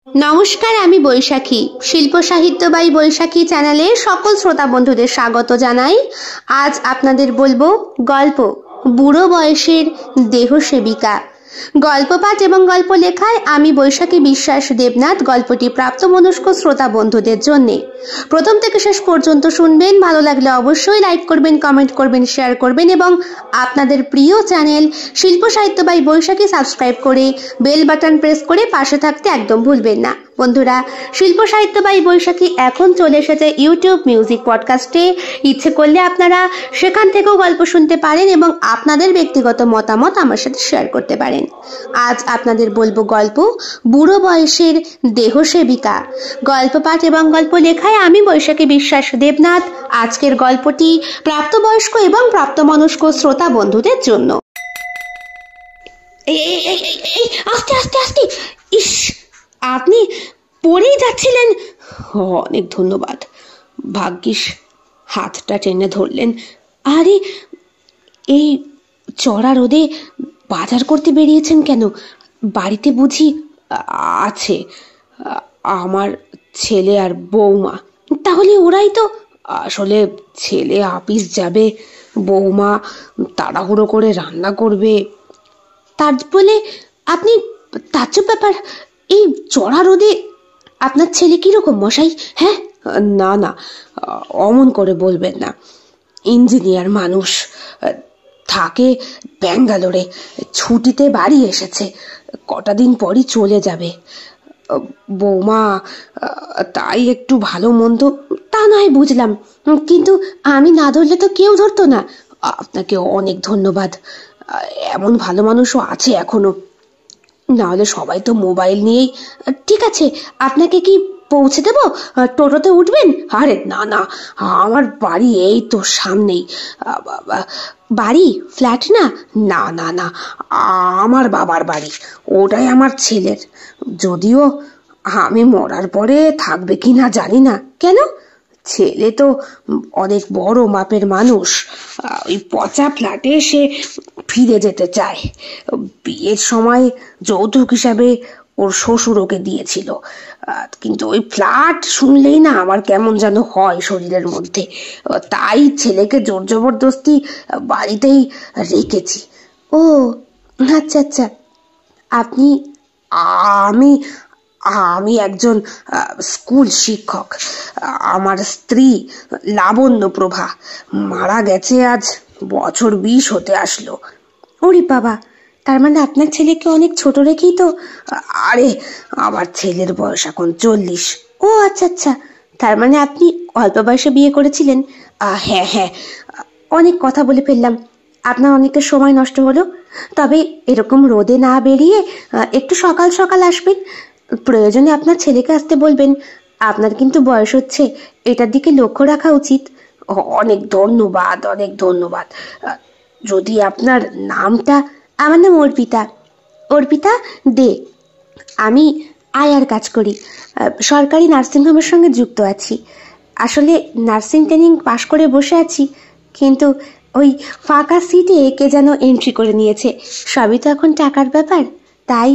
নমস্কার, আমি বৈশাখী। শিল্প সাহিত্য বাই বৈশাখী চ্যানেলে সকল শ্রোতা বন্ধুদের স্বাগত জানাই। আজ আপনাদের বলবো গল্প বুড়ো বয়সের দেহসেবিকা। গল্প পাঠ এবং গল্প লেখায় আমি বৈশাখী বিশ্বাস দেবনাথ। গল্পটি প্রাপ্তমনস্ক শ্রোতা বন্ধুদের জন্যে। প্রথম থেকে শেষ পর্যন্ত শুনবেন। ভালো লাগলে অবশ্যই লাইক করবেন, কমেন্ট করবেন, শেয়ার করবেন এবং আপনাদের প্রিয় চ্যানেল শিল্প সাহিত্য বাই বৈশাখী সাবস্ক্রাইব করে বেল বাটন প্রেস করে পাশে থাকতে একদম ভুলবেন না। বন্ধুরা, শিল্প সাহিত্য বাই বৈশাখী এখন চলে এসেছে ইউটিউব মিউজিক পডকাস্টে। ইচ্ছে করলে আপনারা সেখান থেকেও গল্প শুনতে পারেন এবং আপনাদের ব্যক্তিগত মতামত আমার সাথে শেয়ার করতে পারেন। আজ আপনাদের বলবো গল্প বুড়ো বয়সের দেহসেবিকা। গল্প পাঠ এবং গল্প লেখায় আমি বৈশাখী বিশ্বাস দেবনাথ। আজকের গল্পটি প্রাপ্তবয়স্ক এবং প্রাপ্তমনস্ক শ্রোতা বন্ধুদের জন্য। আস্তে আস্তে আস্তে, ইস, আপনি পড়েই যাচ্ছিলেন। অনেক ধন্যবাদ। ভাগ্যিস হাতটা টেনে ধরলেন। আরে, এই চড়া রোদে বাজার করতে বেরিয়েছেন কেন? বাড়িতে বুঝি আছে আমার ছেলে আর বৌমা? তাহলে ওরাই তো। আসলে ছেলে অফিস যাবে, বৌমা তাড়াহুড়ো করে রান্না করবে। তার বলে আপনি তাজ্জব ব্যাপার, এই চড়া রোদে আপনার ছেলে কিরকম মশাই? হ্যাঁ, না না, অমন করে বলবেন না। ইঞ্জিনিয়ার মানুষ, থাকে ব্যাঙ্গালোরে, ছুটিতে বাড়ি এসেছে, কটা দিন পরই চলে যাবে। বৌমা তাই একটু ভালো মন্দ, তা নয় বুঝলাম, কিন্তু আমি না ধরলে তো কেউ ধরতো না। আপনাকে অনেক ধন্যবাদ। এমন ভালো মানুষও আছে এখনো, না হলে সবাই তো মোবাইল নিয়েই। ঠিক আছে, আপনাকে কি পৌঁছে দেব? টোটোতে উঠবেন? আরে না না, আমার বাড়ি এই তো সামনেই। বাড়ি? ফ্ল্যাট না? না না না, আমার বাবার বাড়ি, ওটাই আমার ছেলের। যদিও আমি মরার পরে থাকবে কিনা জানি না। কেন? ছেলে তো অনেক বড় মাপের মানুষ, ওই পচা ফ্ল্যাটে সে ফিরে যেতে চায়। বিয়ের সময় যৌতুক হিসাবে ওর শ্বশুর ওকে দিয়েছিল, কিন্তু ওই ফ্ল্যাট শুনলেই না আমার কেমন যেন হয় শরীরের মধ্যে। তাই ছেলেকে জোর জবরদস্তি বাড়িতেই রেখেছি। ও আচ্ছা আচ্ছা। আপনি? আমি আমি একজন স্কুল শিক্ষক। আমার স্ত্রী লাবণ্যপ্রভা মারা গেছে আজ বছর 20 হতে আসলো। ওরে বাবা, তার মানে আপনার ছেলেকে অনেক ছোট রেখেই তো। আরে, আমার ছেলের বয়স এখন 40। ও আচ্ছা আচ্ছা, তার মানে আপনি অল্প বয়সে বিয়ে করেছিলেন। হ্যাঁ হ্যাঁ, অনেক কথা বলে ফেললাম, আপনার অনেকটা সময় নষ্ট হলো। তবে এরকম রোদে না বেরিয়ে একটু সকাল সকাল আসবেন। প্রয়োজনে আপনার ছেলেকে আসতে বলবেন। আপনার কিন্তু বয়স হচ্ছে, এটার দিকে লক্ষ্য রাখা উচিত। অনেক ধন্যবাদ, অনেক ধন্যবাদ। যদি আপনার নামটা? আমার নাম অর্পিতা, অর্পিতা দে। আমি আয়ার কাজ করি, সরকারি নার্সিংহোমের সঙ্গে যুক্ত আছি। আসলে নার্সিং ট্রেনিং পাশ করে বসে আছি, কিন্তু ওই ফাঁকা সিটে কে যেন এন্ট্রি করে নিয়েছে। সবই তো এখন টাকার ব্যাপার, তাই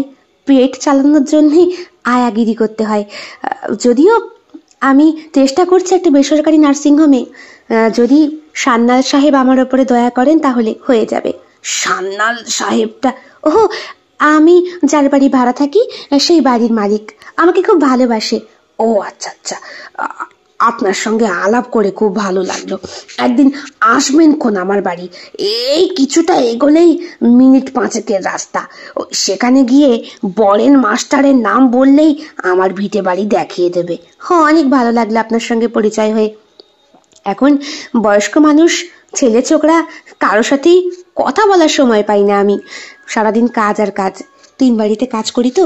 পেট চালানোর জন্যই আয়াগিরি করতে হয়। যদিও আমি চেষ্টা করছি একটা বেসরকারি নার্সিংহোমে। যদি সান্যাল সাহেব আমার ওপরে দয়া করেন তাহলে হয়ে যাবে। সান্যাল সাহেবটা? ওহ, আমি যার বাড়ি ভাড়া থাকি সেই বাড়ির মালিক আমাকে খুব ভালোবাসে। ও আচ্ছা আচ্ছা, আপনার সঙ্গে আলাপ করে খুব ভালো লাগলো। একদিন আসবেন কোন আমার বাড়ি? এই কিছুটা এগোলেই মিনিট 5-এর রাস্তা। সেখানে গিয়ে বরেন মাস্টারের নাম বললেই আমার ভিটে বাড়ি দেখিয়ে দেবে। হ্যাঁ, অনেক ভালো লাগলো আপনার সঙ্গে পরিচয় হয়ে। এখন বয়স্ক মানুষ, ছেলে ছোকরা, কারো সাথেই কথা বলার সময় পাই না আমি। সারাদিন কাজ আর কাজ। 3 বাড়িতে কাজ করি তো,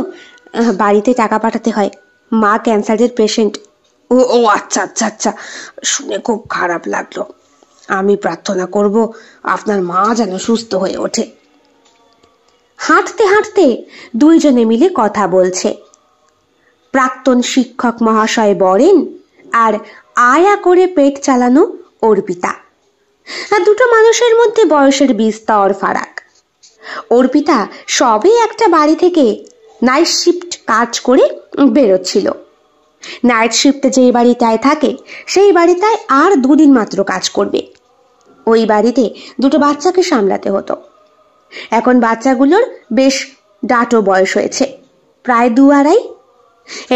বাড়িতে টাকা পাঠাতে হয়। মা ক্যান্সারের পেশেন্ট। ও ও আচ্ছা আচ্ছা আচ্ছা, শুনে খুব খারাপ লাগলো। আমি প্রার্থনা করব আপনার মা যেন সুস্থ হয়ে ওঠে। হাঁটতে হাঁটতে দুইজনে মিলে কথা বলছে। প্রাক্তন শিক্ষক মহাশয় বরেন আর আয়া করে পেট চালানো অর্পিতা। দুটো মানুষের মধ্যে বয়সের বিস্তর ফারাক। অর্পিতা সবে একটা বাড়ি থেকে নাইট শিফট কাজ করে বেরোচ্ছিল। নাইট শিফটে যেই বাড়িটায় থাকে সেই বাড়িটায় আর 2 দিন মাত্র কাজ করবে। ওই বাড়িতে 2টো বাচ্চাকে সামলাতে হতো। এখন বাচ্চাগুলোর বেশ ডাটো বয়স হয়েছে, প্রায় 2-2.5।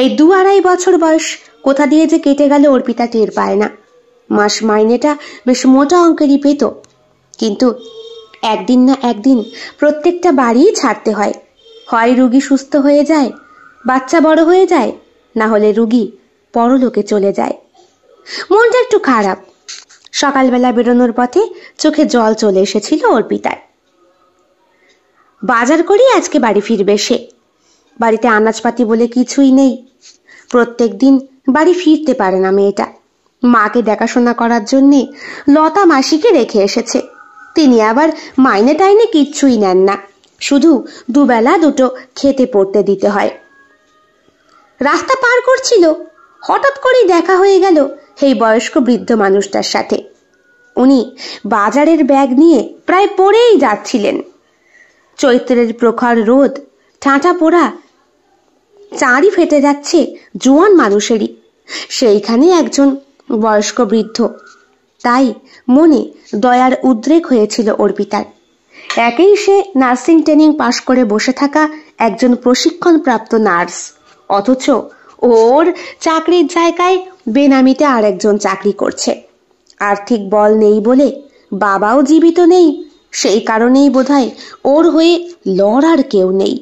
এই 2-2.5 বছর বয়স কোথা দিয়ে যে কেটে গেল অর্পিতা টের পায় না। মাস মাইনেটা বেশ মোটা অঙ্কেরই পেত, কিন্তু একদিন না একদিন প্রত্যেকটা বাড়িই ছাড়তে হয়। হয় রুগী সুস্থ হয়ে যায়, বাচ্চা বড় হয়ে যায়, না হলে রুগী পরলোকে চলে যায়। মনটা একটু খারাপ। সকালবেলা বেরোনোর পথে চোখে জল চলে এসেছিল অর্পিতার। বাজার করেই আজকে বাড়ি ফিরবে সে। বাড়িতে আনাজপাতি বলে কিছুই নেই। প্রত্যেক দিন বাড়ি ফিরতে পারে না মেয়েটা। মাকে দেখাশোনা করার জন্যে লতা মাসিকে রেখে এসেছে। তিনি আবার মাইনে টাইনে কিচ্ছুই নেন না, শুধু 2 বেলা 2টো খেতে পড়তে দিতে হয়। রাস্তা পার করছিল, হঠাৎ করেই দেখা হয়ে গেল এই বয়স্ক বৃদ্ধ মানুষটার সাথে। উনি বাজারের ব্যাগ নিয়ে প্রায় পড়েই যাচ্ছিলেন। চৈত্রের প্রখর রোদ, ঠাঁটা পোড়া, চাঁড়ি ফেটে যাচ্ছে জোয়ান মানুষেরই। সেইখানে একজন বয়স্ক বৃদ্ধ। তাই মনে দয়ার উদ্রেক হয়েছিল অর্পিতার। একেই সে নার্সিং ট্রেনিং পাশ করে বসে থাকা একজন প্রশিক্ষণপ্রাপ্ত নার্স, অথচ ওর চাকরির জায়গায় বেনামিতে আরেকজন চাকরি করছে। আর্থিক বল নেই বলে, বাবাও জীবিত নেই, সেই কারণেই বোধহয় ওর হয়ে লড়ার কেউ নেই।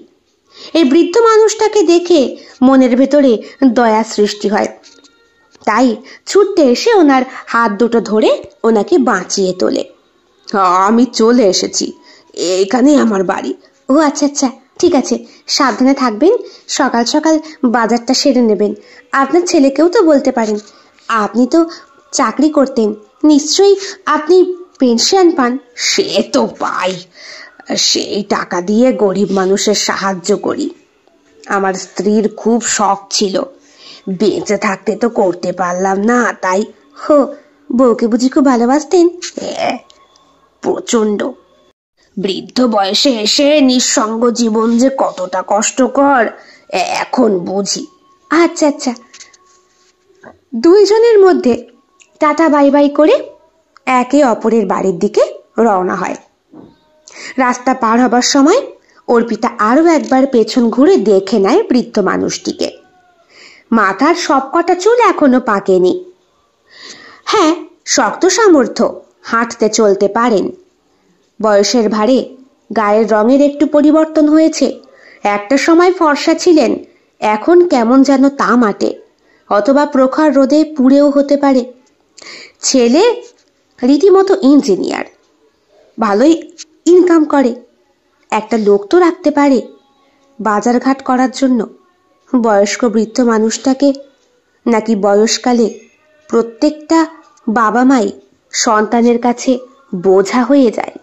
এই বৃদ্ধ মানুষটাকে দেখে মনের ভেতরে দয়া সৃষ্টি হয়। তাই ছুটতে এসে ওনার হাত 2টো ধরে ওনাকে বাঁচিয়ে তোলে। আমি চলে এসেছি, এখানে আমার বাড়ি। ও আচ্ছা আচ্ছা, ঠিক আছে, সাবধানে থাকবেন। সকাল সকাল বাজারটা সেরে নেবেন। আপনার ছেলেকেও তো বলতে পারেন। আপনি তো চাকরি করতেন, নিশ্চয়ই আপনি পেনশন পান। সে তো পাই, সেই টাকা দিয়ে গরিব মানুষের সাহায্য করি। আমার স্ত্রীর খুব শখ ছিল, বেঁচে থাকতে তো করতে পারলাম না, তাই। হো, বউকে বুঝি খুব ভালোবাসতেন? হ্যাঁ, প্রচন্ড। বৃদ্ধ বয়সে এসে নিঃসঙ্গ জীবন যে কতটা কষ্টকর এখন বুঝি। আচ্ছা আচ্ছা। 2 জনের মধ্যে টাটা বাই বাই করে একে অপরের বাড়ির দিকে রওনা হয়। রাস্তা পার হবার সময় অর্পিতা আরো একবার পেছন ঘুরে দেখে নেয় বৃদ্ধ মানুষটিকে। মাথার সবকটা চুল এখনো পাকেনি। হ্যাঁ, শক্ত সামর্থ্য, হাঁটতে চলতে পারেন। বয়সের ভারে গায়ের রঙের একটু পরিবর্তন হয়েছে। একটা সময় ফর্সা ছিলেন, এখন কেমন যেন তামাটে, অথবা প্রখর রোদে পুড়েও হতে পারে। ছেলে রীতিমতো ইঞ্জিনিয়ার, ভালোই ইনকাম করে। একটা লোক তো রাখতে পারে বাজারঘাট করার জন্য। বয়স্ক বৃদ্ধ মানুষটাকে নাকি বয়সকালে প্রত্যেকটা বাবা মাই সন্তানের কাছে বোঝা হয়ে যায়।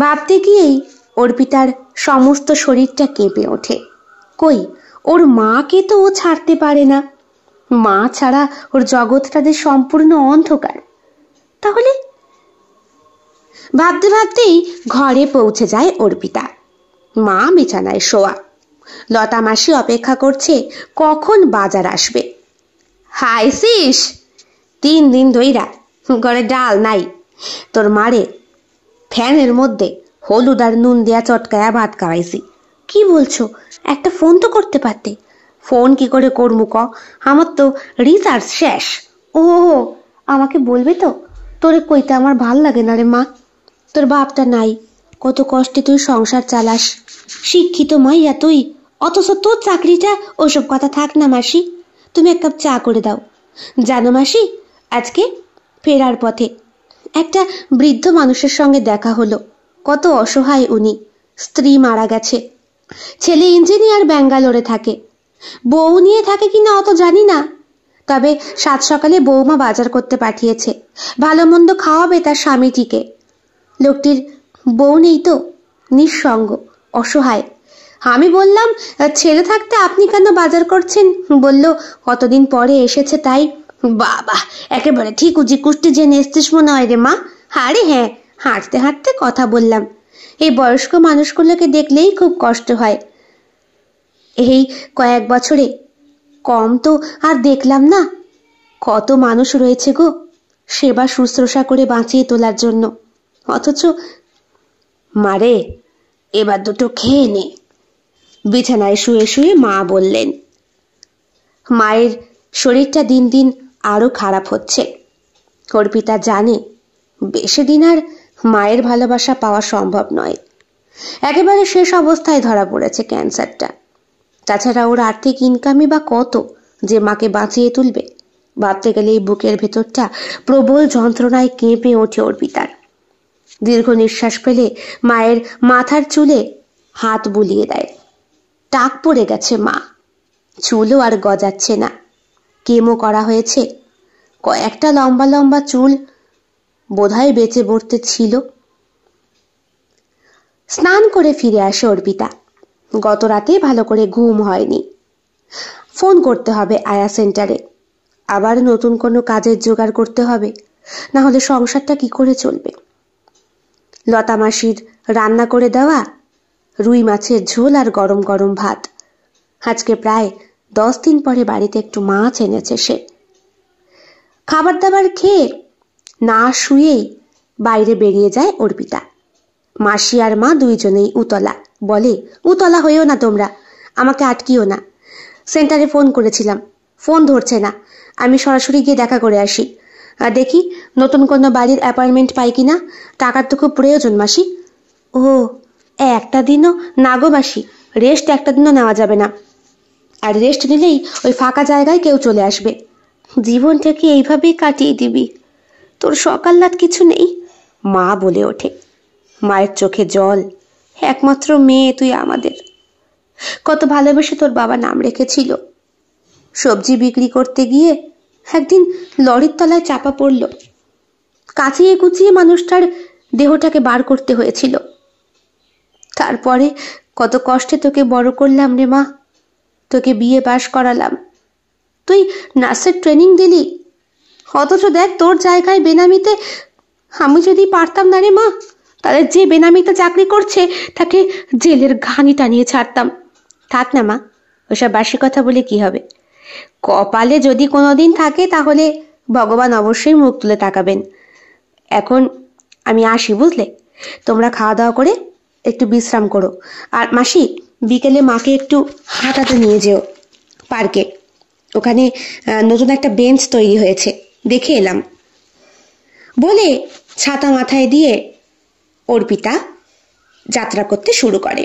ভাবতে গিয়েই অর্পিতার সমস্ত শরীরটা কেঁপে ওঠে। কই, ওর মাকে তো ও ছাড়তে পারে না। মা ছাড়া ওর জগৎটা যে সম্পূর্ণ অন্ধকার। তাহলে ভাবতে ভাবতেই ঘরে পৌঁছে যায় অর্পিতা। মা বিছানায় শোয়া। লতা মাসি অপেক্ষা করছে কখন বাজার আসবে। হাইসিস, 3 দিন ধইরা ঘরে ডাল নাই। তোর মারে ফ্যানের মধ্যে হলুদ আর নুন দেয়া চটকায়া ভাত খাওয়াইছি। কি বলছো? একটা ফোন তো করতে পারতে। ফোন কি করে করমু ক? আমার তো রিচার্জ শেষ। ও, আমাকে বলবে তো? তোরে কইতে আমার ভাল লাগে না রে মা। তোর বাপটা নাই, কত কষ্টে তুই সংসার চালাস। শিক্ষিত মাইয়া তুই, অথচ তোর চাকরিটা। ওসব কথা থাক না মাসি, তুমি 1 কাপ চা করে দাও। জানো মাসি, আজকে ফেরার পথে একটা বৃদ্ধ মানুষের সঙ্গে দেখা হলো। কত অসহায় উনি। স্ত্রী মারা গেছে, ছেলে ইঞ্জিনিয়ার ব্যাঙ্গালোরে থাকে। বউ নিয়ে থাকে কিনা অত জানি না, তবে 7 সকালে বৌমা বাজার করতে পাঠিয়েছে। ভালো মন্দ খাওয়াবে তার স্বামীটিকে। লোকটির বউ নেই তো, নিঃসঙ্গ, অসহায়। আমি বললাম, ছেলে থাকতে আপনি কেন বাজার করছেন? বলল, কতদিন পরে এসেছে তাই। বাবা, একেবারে ঠিক উজি কুষ্টি জেনে এসছিস মনে হয় রে মা। আরে হ্যাঁ, হাঁটতে হাঁটতে কথা বললাম। এই বয়স্ক মানুষগুলোকে দেখলেই খুব কষ্ট হয়। এই কয়েক বছরে কম তো আর দেখলাম না। কত মানুষ রয়েছে গো সেবা শুশ্রূষা করে বাঁচিয়ে তোলার জন্য, অথচ মারে এবার দুটো খেয়ে নে। বিছানায় শুয়ে শুয়ে মা বললেন। মায়ের শরীরটা দিন দিন আরো খারাপ হচ্ছে। অর্পিতা জানে বেশি দিন আর মায়ের ভালোবাসা পাওয়া সম্ভব নয়। একেবারে শেষ অবস্থায় ধরা পড়েছে ক্যান্সারটা। তাছাড়া ওর আর্থিক ইনকামই বা কত যে মাকে বাঁচিয়ে তুলবে? ভাবতে গেলে এই বুকের ভেতরটা প্রবল যন্ত্রণায় কেঁপে ওঠে অর্পিতার। দীর্ঘ নিঃশ্বাস ফেলে মায়ের মাথার চুলে হাত বুলিয়ে দেয়। টাক পড়ে গেছে মা, চুলও আর গজাচ্ছে না। কেমো করা হয়েছে, কয়েকটা লম্বা লম্বা চুল বোধহয় বেঁচে পড়তে ছিল। স্নান করে ফিরে আসে অর্পিতা। গত রাতে ভালো করে ঘুম হয়নি। ফোন করতে হবে আয়া সেন্টারে। আবার নতুন কোনো কাজের জোগাড় করতে হবে, না হলে সংসারটা কি করে চলবে? লতা মাসির রান্না করে দেওয়া রুই মাছের ঝোল আর গরম গরম ভাত। আজকে প্রায় 10 দিন পরে বাড়িতে একটু মাছ এনেছে সে। খাবার দাবার খেয়ে না শুয়েই বাইরে বেরিয়ে যায় অর্পিতা। মাসি আর মা দুইজনেই উতলা। বলে, উতলা হইও না তোমরা, আমাকে আটকিও না। সেন্টারে ফোন করেছিলাম, ফোন ধরছে না। আমি সরাসরি গিয়ে দেখা করে আসি, আর দেখি নতুন কোনো বাড়ির অ্যাপয়েন্টমেন্ট পাই কিনা। টাকার তো খুব প্রয়োজন মাসি। ও, একটা দিনও না গো মাসি, রেস্ট একটা দিনও নেওয়া যাবে না। আর রেস্ট নিলেই ওই ফাঁকা জায়গায় কেউ চলে আসবে। জীবনটাকে এইভাবেই কাটিয়ে দিবি, তোর সকাল রাত কিছু নেই? মা বলে ওঠে। মায়ের চোখে জল। একমাত্র মেয়ে তুই আমাদের। কত ভালোবেসে তোর বাবা নাম রেখেছিল। সবজি বিক্রি করতে গিয়ে একদিন লরির তলায় চাপা পড়ল। কাচিয়ে কুচিয়ে মানুষটার দেহটাকে বার করতে হয়েছিল। তারপরে কত কষ্টে তোকে বড় করলাম রে মা, তোকে বিয়ে পাশ করালাম, তুই নার্সের ট্রেনিং দিলি। অথচ দেখ তোর জায়গায় বেনামিতে আমি যদি পারতাম না রে মা, তাহলে যে বেনামিতে চাকরি করছে তাকে জেলের ঘানি টানিয়ে ছাড়তাম। থাক না মা, ওসব বাসি কথা বলে কি হবে? কপালে যদি কোনোদিন থাকে তাহলে ভগবান অবশ্যই মুখ তুলে তাকাবেন। এখন আমি আসি, বুঝলে? তোমরা খাওয়া দাওয়া করে একটু বিশ্রাম করো। আর মাসি, বিকেলে মাকে একটু হাঁটাতে নিয়ে যেও পার্কে। ওখানে নতুন একটা বেঞ্চ তৈরি হয়েছে, দেখে এলাম। বলে ছাতা মাথায় দিয়ে অর্পিতা যাত্রা করতে শুরু করে।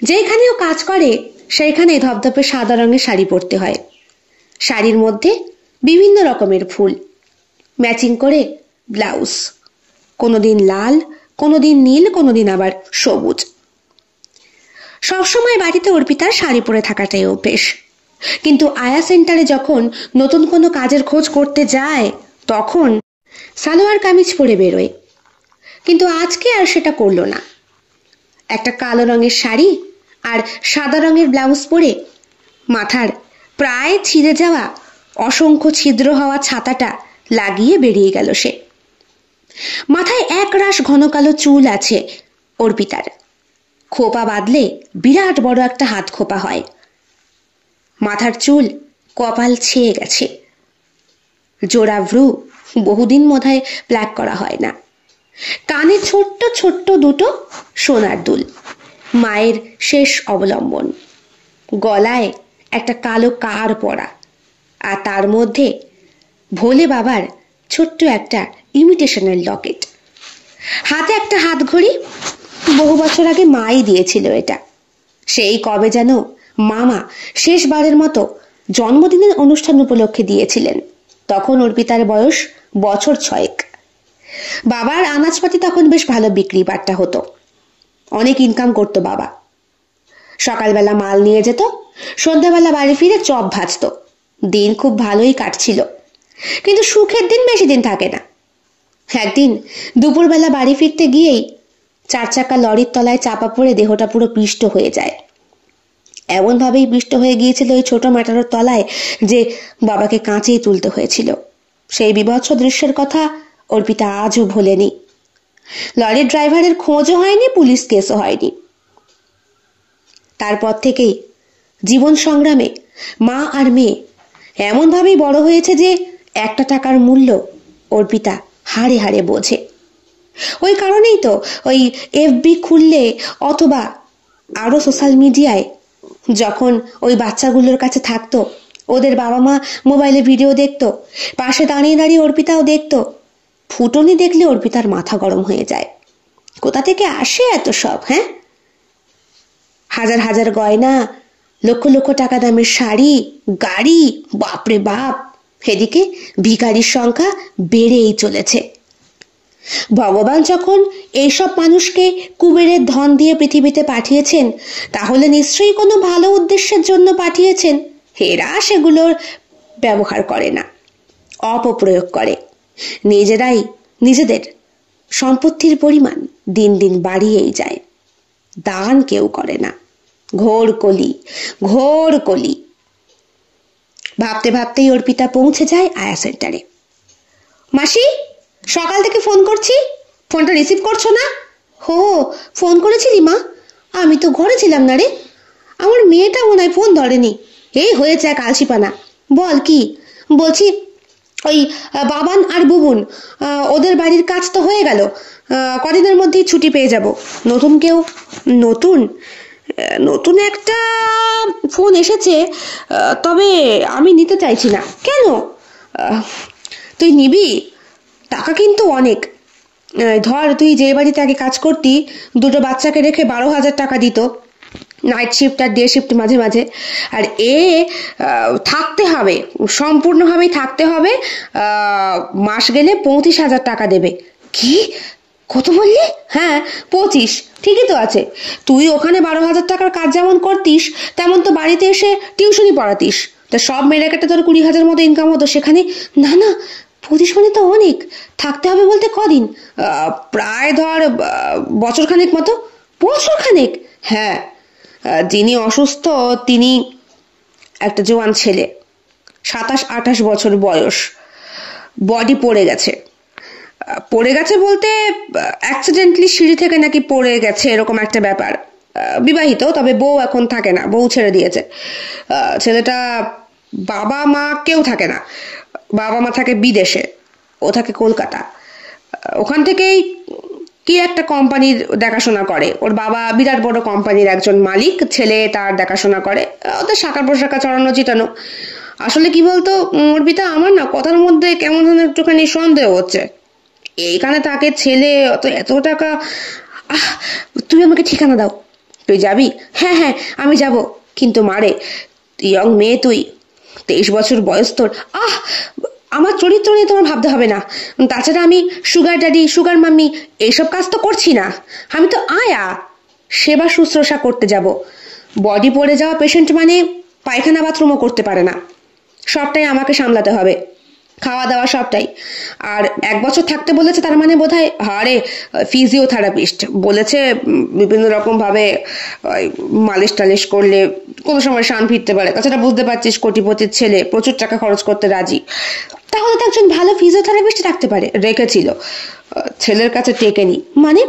যেখানেও কাজ করে সেইখানে ধপধপে সাদা রঙের শাড়ি পরতে হয়। শাড়ির মধ্যে বিভিন্ন রকমের ফুল, ম্যাচিং করে ব্লাউজ, কোনোদিন লাল, কোনোদিন নীল, কোনোদিন আবার সবুজ। সবসময় বাড়িতে অর্পিতার শাড়ি পরে থাকাটাই অভ্যেস। কিন্তু আয়া সেন্টারে যখন নতুন কোনো কাজের খোঁজ করতে যায় তখন সালোয়ার কামিজ পরে বেরোয়। কিন্তু আজকে আর সেটা করলো না। একটা কালো রঙের শাড়ি আর সাদা রঙের ব্লাউজ পরে মাথার প্রায় ছিঁড়ে যাওয়া অসংখ্য ছিদ্র হওয়া ছাতাটা লাগিয়ে বেরিয়ে গেল সে। মাথায় একরাশ ঘন কালো চুল আছে অর্পিতার। খোপা বাঁধলে বিরাট বড় একটা হাত খোপা হয়। মাথার চুল কপাল ছেয়ে গেছে। জোড়া ভ্রু বহুদিন বোধহয় প্ল্যাক করা হয় না। কানে ছোট্ট ছোট্ট দুটো সোনার দুল, মায়ের শেষ অবলম্বন। গলায় একটা কালো কার পরা, আর তার মধ্যে ভোলে বাবার ছোট্ট একটা ইমিটেশনের লকেট। হাতে একটা হাত ঘড়ি, বহু বছর আগে মাই দিয়েছিল এটা। সেই কবে যেন মামা শেষবারের মতো জন্মদিনের অনুষ্ঠান উপলক্ষে দিয়েছিলেন। তখন অর্পিতার বয়স বছর 6। বাবার আনাজপাতি তখন বেশ ভালো বিক্রি বাট্টা হতো, অনেক ইনকাম করতো বাবা। সকালবেলা মাল নিয়ে যেত, সন্ধ্যাবেলা বাড়ি ফিরে চপ ভাজতো। দিন খুব ভালোই কাটছিল, কিন্তু সুখের দিন বেশি দিন থাকে না। একদিন দুপুরবেলা বাড়ি ফিরতে গিয়েই 4 চাকা লরির তলায় চাপা পড়ে দেহটা পুরো পিষ্ট হয়ে যায়। এমনভাবেই পিষ্ট হয়ে গিয়েছিল ওই ছোট ম্যাটারের তলায় যে বাবাকে কাঁচিয়ে তুলতে হয়েছিল। সেই বিভৎস দৃশ্যের কথা অর্পিতা আজও ভোলেনি। লরির ড্রাইভারের খোঁজও হয়নি, পুলিশ কেসও হয়নি। তারপর থেকেই জীবন সংগ্রামে মা আর মেয়ে এমনভাবেই বড় হয়েছে যে একটা টাকার মূল্য অর্পিতা হাড়ে হাড়ে বোঝে। ওই কারণেই তো ওই এফবি খুললে অথবা আরো সোশ্যাল মিডিয়ায় যখন ওই বাচ্চাগুলোর কাছে থাকতো, ওদের বাবা মা মোবাইলে ভিডিও দেখতো, পাশে দাঁড়িয়ে দাঁড়িয়ে অর্পিতাও দেখতো, ফুটনি দেখলে অর্পিতার মাথা গরম হয়ে যায়। কোথা থেকে আসে এত সব? হ্যাঁ, হাজার হাজার গয়না, লক্ষ লক্ষ টাকা দামের শাড়ি, গাড়ি, বাপরে বাপ। এদিকে ভিখারির সংখ্যা বেড়েই চলেছে। ভগবান যখন এইসব মানুষকে কুবেরের ধন দিয়ে পৃথিবীতে পাঠিয়েছেন, তাহলে নিশ্চয়ই কোনো ভালো উদ্দেশ্যের জন্য পাঠিয়েছেন। এরা সেগুলোর ব্যবহার করে না, অপপ্রয়োগ করে। নিজেরাই নিজেদের সম্পত্তির পরিমাণ দিন দিন বাড়িয়েই যায়। দান কেউ করে না। ঘোর কলি, ঘোর কলি। ভাবতে ভাবতেই অর্পিতা পৌঁছে যায় আয়া সেন্টারে। মাসি, সকাল থেকে ফোন করছি, ফোনটা রিসিভ করছো না? হো, ফোন করেছিলি মা? আমি তো ঘরে ছিলাম না রে। আমার মেয়েটা মনে হয় ফোন ধরেনি। এই হয়েছে এক আলসিপানা। বল কি? বলছি ওই বাবান আর বুবুন, ওদের বাড়ির কাজ তো হয়ে গেল, কদিনের মধ্যেই ছুটি পেয়ে যাব। নতুন কেউ? নতুন নতুন একটা ফোন এসেছে, তবে আমি নিতে চাইছি না। কেন? তুই নিবি? টাকা কিন্তু অনেক। ধর, তুই যে বাড়িতে আগে কাজ করতি, দুটো বাচ্চাকে রেখে 12,000 টাকা দিত, নাইট শিফট আর ডে শিফট মাঝে মাঝে। আর থাকতে হবে, সম্পূর্ণভাবেই থাকতে হবে, মাস গেলে 35,000 টাকা দেবে। কি? কত বললি? হ্যাঁ, 25। ঠিকই তো আছে। তুই ওখানে 12,000 টাকার কাজ যেমন করতিস, তেমন তো বাড়িতে এসে টিউশনই পড়াতিস। তা সব মেরে কেটে তোর 20,000 মতো ইনকাম হতো সেখানে। না না, 25 মানে তো অনেক। থাকতে হবে বলতে কদিন? প্রায় ধর বছরখানেক মতো। বছরখানেক? হ্যাঁ। যিনি অসুস্থ তিনি একটা জোয়ান ছেলে, 27-28 বছর বয়স। বডি পড়ে গেছে। পড়ে গেছে বলতে অ্যাক্সিডেন্টলি সিঁড়ি থেকে নাকি পড়ে গেছে, এরকম একটা ব্যাপার। বিবাহিত, তবে বউ এখন থাকে না, বউ ছেড়ে দিয়েছে। ছেলেটা বাবা মা কেউ থাকে না। বাবা মা থাকে বিদেশে, ও থাকে কলকাতা। ওখান থেকেই কি একটা কোম্পানির দেখাশোনা করে। ওর বাবা বিরাট বড় কোম্পানির একজন মালিক, ছেলে তার দেখাশোনা করে। ওদের শাখা প্রশাখা চড়ানো চিটানো। আসলে কি বলতো অর্পিতা, আমার না কথার মধ্যে কেমন যেন একটুখানি সন্দেহ হচ্ছে। এইখানে তাকে ছেলে এত টাকা। তুমি আমাকে ঠিকানা দাও। তুই যাবি? হ্যাঁ হ্যাঁ, আমি যাব। কিন্তু মারে, ইয়ং মেয়ে তুই, 23 বছর বয়স তোর। আমার চরিত্র নিয়ে তোমার ভাবতে হবে না। তাছাড়া আমি সুগার ড্যাডি, সুগার মাম্মি এইসব কাজ তো করছি না। আমি তো আয়া, সেবা শুশ্রূষা করতে যাব। বডি পড়ে যাওয়া পেশেন্ট মানে পায়খানা বাথরুমও করতে পারে না। সবটাই আমাকে সামলাতে হবে, খাওয়া দাওয়া সবটাই। আর 1 বছর থাকতে বলেছে, তার মানে বোধ হয় হারে ফিজিওথেরাপিস্ট বলেছে। বিভিন্ন রকম ভাবে মালিশ টালিশ করলে কোনো সময় শান ফিরতে পারে। তাছাড়া বুঝতে পারছিস কোটিপতির ছেলে, প্রচুর টাকা খরচ করতে রাজি। তাহলে তো একজন ভালো ফিজিওথেরাপিস্ট রাখতে পারে। রেখেছিল, ছেলের কাছে টেকেনি। মানে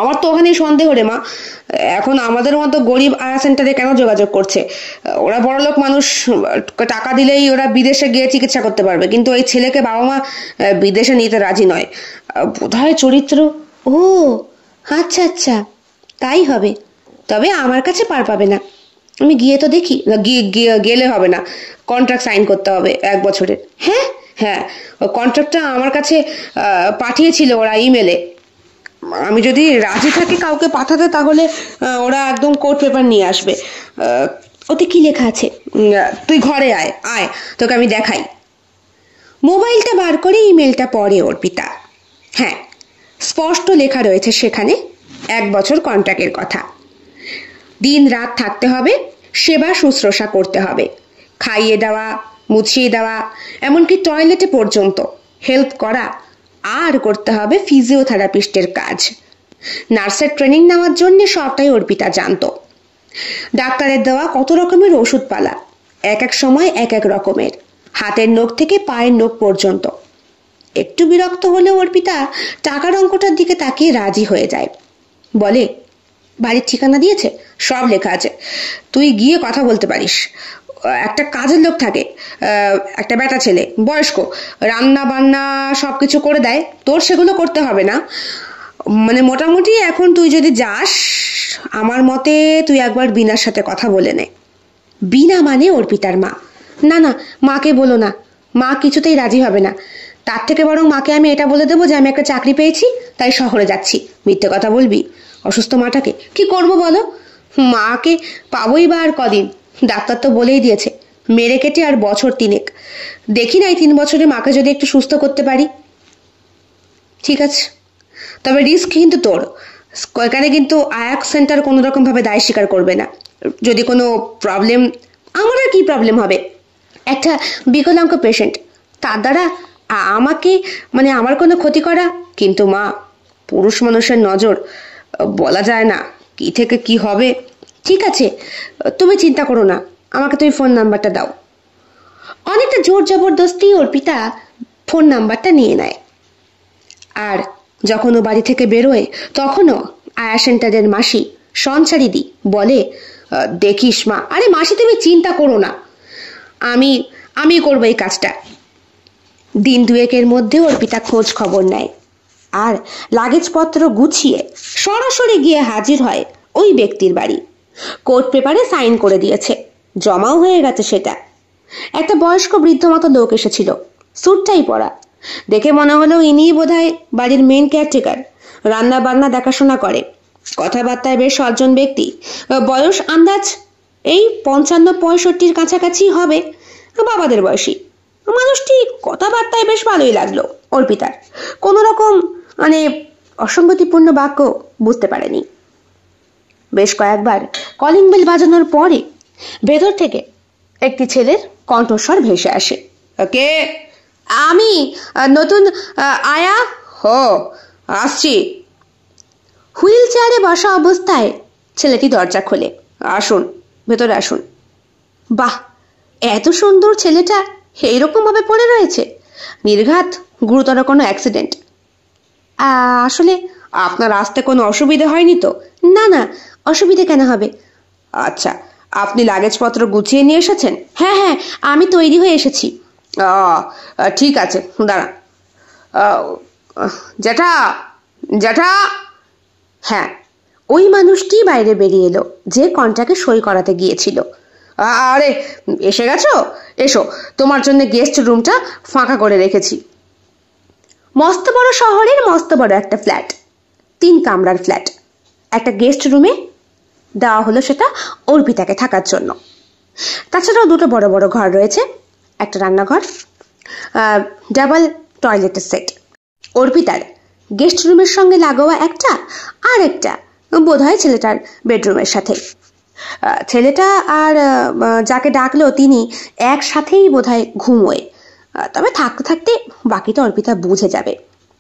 আমার তো ওখানেই সন্দেহ রে মা। এখন আমাদের মতো গরিব আয়া সেন্টারে কেন যোগাযোগ করছে? ওরা বড়লোক মানুষ, টাকা দিলেই ওরা বিদেশে গিয়ে চিকিৎসা করতে পারবে। কিন্তু ওই ছেলেকে বাবা মা বিদেশে নিতে রাজি নয়। বোধহয় চরিত্র। ও আচ্ছা আচ্ছা, তাই হবে। তবে আমার কাছে পার পাবে না। আমি গিয়ে তো দেখি। গেলে হবে না, কন্ট্রাক্ট সাইন করতে হবে 1 বছরের। হ্যাঁ হ্যাঁ, কন্ট্রাক্টটা আমার কাছে পাঠিয়েছিল ওরা ইমেলে। আমি যদি রাজি থাকি কাউকে পাঠাতে, তাহলে ওরা একদম কোর্ট পেপার নিয়ে আসবে। ওতে কি লেখা আছে? তুই ঘরে আয় আয়, তোকে আমি দেখাই। মোবাইলটা বার করে ইমেলটা পড়ে অর্পিতা। হ্যাঁ, স্পষ্ট লেখা রয়েছে সেখানে 1 বছর কন্ট্রাক্টের কথা। দিন রাত থাকতে হবে, সেবা শুশ্রূষা করতে হবে, খাইয়ে দেওয়া, মুছিয়ে দেওয়া, এমনকি টয়লেটে পর্যন্ত হেল্প করা। আর করতে হবে ফিজিওথেরাপিস্টের কাজ। নার্সের ট্রেনিং নেওয়ার জন্য সবটাই অর্পিতা জানতো। ডাক্তারের দেওয়া কত রকমের ওষুধপালা, এক এক সময় এক এক রকমের, হাতের নখ থেকে পায়ের নখ পর্যন্ত। একটু বিরক্ত হলে অর্পিতা টাকার অঙ্কটার দিকে তাকিয়ে রাজি হয়ে যায়। বলে, বাড়ির ঠিকানা দিয়েছে? সব লেখা আছে, তুই গিয়ে কথা বলতে পারিস। একটা কাজের লোক থাকে, একটা বেটা ছেলে, বয়স্ক, রান্না বান্না সবকিছু করে দেয়, তোর সেগুলো করতে হবে না। মানে মোটামুটি এখন তুই যদি যাস, আমার মতে তুই একবার বিনার সাথে কথা বলে নে। বিনা মানে অর্পিতার মা। না না, মাকে বলো না, মা কিছুতেই রাজি হবে না। তার থেকে বরং মাকে আমি এটা বলে দেবো যে আমি একটা চাকরি পেয়েছি, তাই শহরে যাচ্ছি। মিথ্যে কথা বলবি? অসুস্থ মাটাকে কি করব বলো? মাকে পাবোই বা আর কদিন? ডাক্তার তো বলেই দিয়েছে মেরে কেটে আর বছর 3 দেখি না এই 3 বছরে মাকে যদি একটু সুস্থ করতে পারি। ঠিক আছে, তবে রিস্ক কিন্তু তোর। এখানে কিন্তু আয়াক সেন্টার কোনো রকম ভাবে দায় স্বীকার করবে না। যদি কোনো প্রবলেম, আমার আর কি প্রবলেম হবে? একটা বিকলাঙ্গ পেশেন্ট, তার দ্বারা আমাকে মানে আমার কোনো ক্ষতি করা? কিন্তু মা, পুরুষ মানুষের নজর, বলা যায় না কি থেকে কি হবে। ঠিক আছে, তুমি চিন্তা করো না, আমাকে তুমি ফোন নাম্বারটা দাও। অনেকটা জোর জবরদস্তি অর্পিতা ফোন নাম্বারটা নিয়ে নেয়। আর যখন ও বাড়ি থেকে বেরোয়, তখনও আয়া সেন্টারের মাসি সঞ্চারিদি বলে, দেখিস মা। আরে মাসি, তুমি চিন্তা করো না, আমি আমি করবো এই কাজটা। দিন 2 মধ্যে অর্পিতা খোঁজ খবর নেয় আর লাগেজপত্র গুছিয়ে সরাসরি গিয়ে হাজির হয় ওই ব্যক্তির বাড়ি। কোর্ট পেপারে সাইন করে দিয়েছে, জমাও হয়ে গেছে সেটা। একটা বয়স্ক বৃদ্ধ মতো লোক এসেছিল, স্যুটটাই পরা। দেখে মনে হলো ইনিই বোধহয় বাড়ির মেন কেয়ারটেকার, রান্না বান্না দেখাশোনা করে। কথাবার্তায় বেশ সজ্জন ব্যক্তি, বয়স আন্দাজ এই 55-65 কাছাকাছি হবে, বাবাদের বয়সী। মানুষটি কথাবার্তায় বেশ ভালোই লাগলো অর্পিতার। কোনো রকম মানে অসঙ্গতিপূর্ণ বাক্য বুঝতে পারেনি। বেশ কয়েকবার কলিং বেল বাজানোর পরে ভেতর থেকে একটি ছেলের কণ্ঠস্বর ভেসে আসে। কে? আমি, নতুন আয়া। হো, আসছি। হুইল চেয়ারে বসা অবস্থায় ছেলেটি দরজা খোলে। আসুন, ভেতরে আসুন। বাহ, এত সুন্দর ছেলেটা এইরকম ভাবে পড়ে রয়েছে। নির্ঘাত গুরুতর কোনো অ্যাক্সিডেন্ট? আসলে আপনার আসতে কোনো অসুবিধা হয়নি তো? না না, অসুবিধা কেন হবে? আচ্ছা, আপনি লাগেজপত্র গুছিয়ে নিয়ে এসেছেন? হ্যাঁ হ্যাঁ, আমি তৈরি হয়ে এসেছি। ঠিক আছে, দাঁড়া। জ্যাঠা, জ্যাঠা। হ্যাঁ, ওই মানুষটি বাইরে বেরিয়ে এলো যে কন্ট্রাক্টে সই করাতে গিয়েছিল। আরে, এসে গেছো? এসো, তোমার জন্য গেস্ট রুমটা ফাঁকা করে রেখেছি। মস্ত বড় শহরের মস্ত বড় একটা ফ্ল্যাট, 3 কামরার ফ্ল্যাট। একটা গেস্ট রুমে দেওয়া হলো সেটা অর্পিতাকে থাকার জন্য। তাছাড়াও 2টো বড় বড় ঘর রয়েছে, একটা রান্নাঘর, ডাবল টয়লেটের সেট। অর্পিতার গেস্ট রুমের সঙ্গে লাগোয়া একটা, আর একটা বোধহয় ছেলেটার বেডরুমের সাথে। ছেলেটা আর যাকে ডাকলো তিনি একসাথেই বোধহয় ঘুমোয়। তবে থাকতে থাকতে বাকিটা অর্পিতা বুঝে যাবে।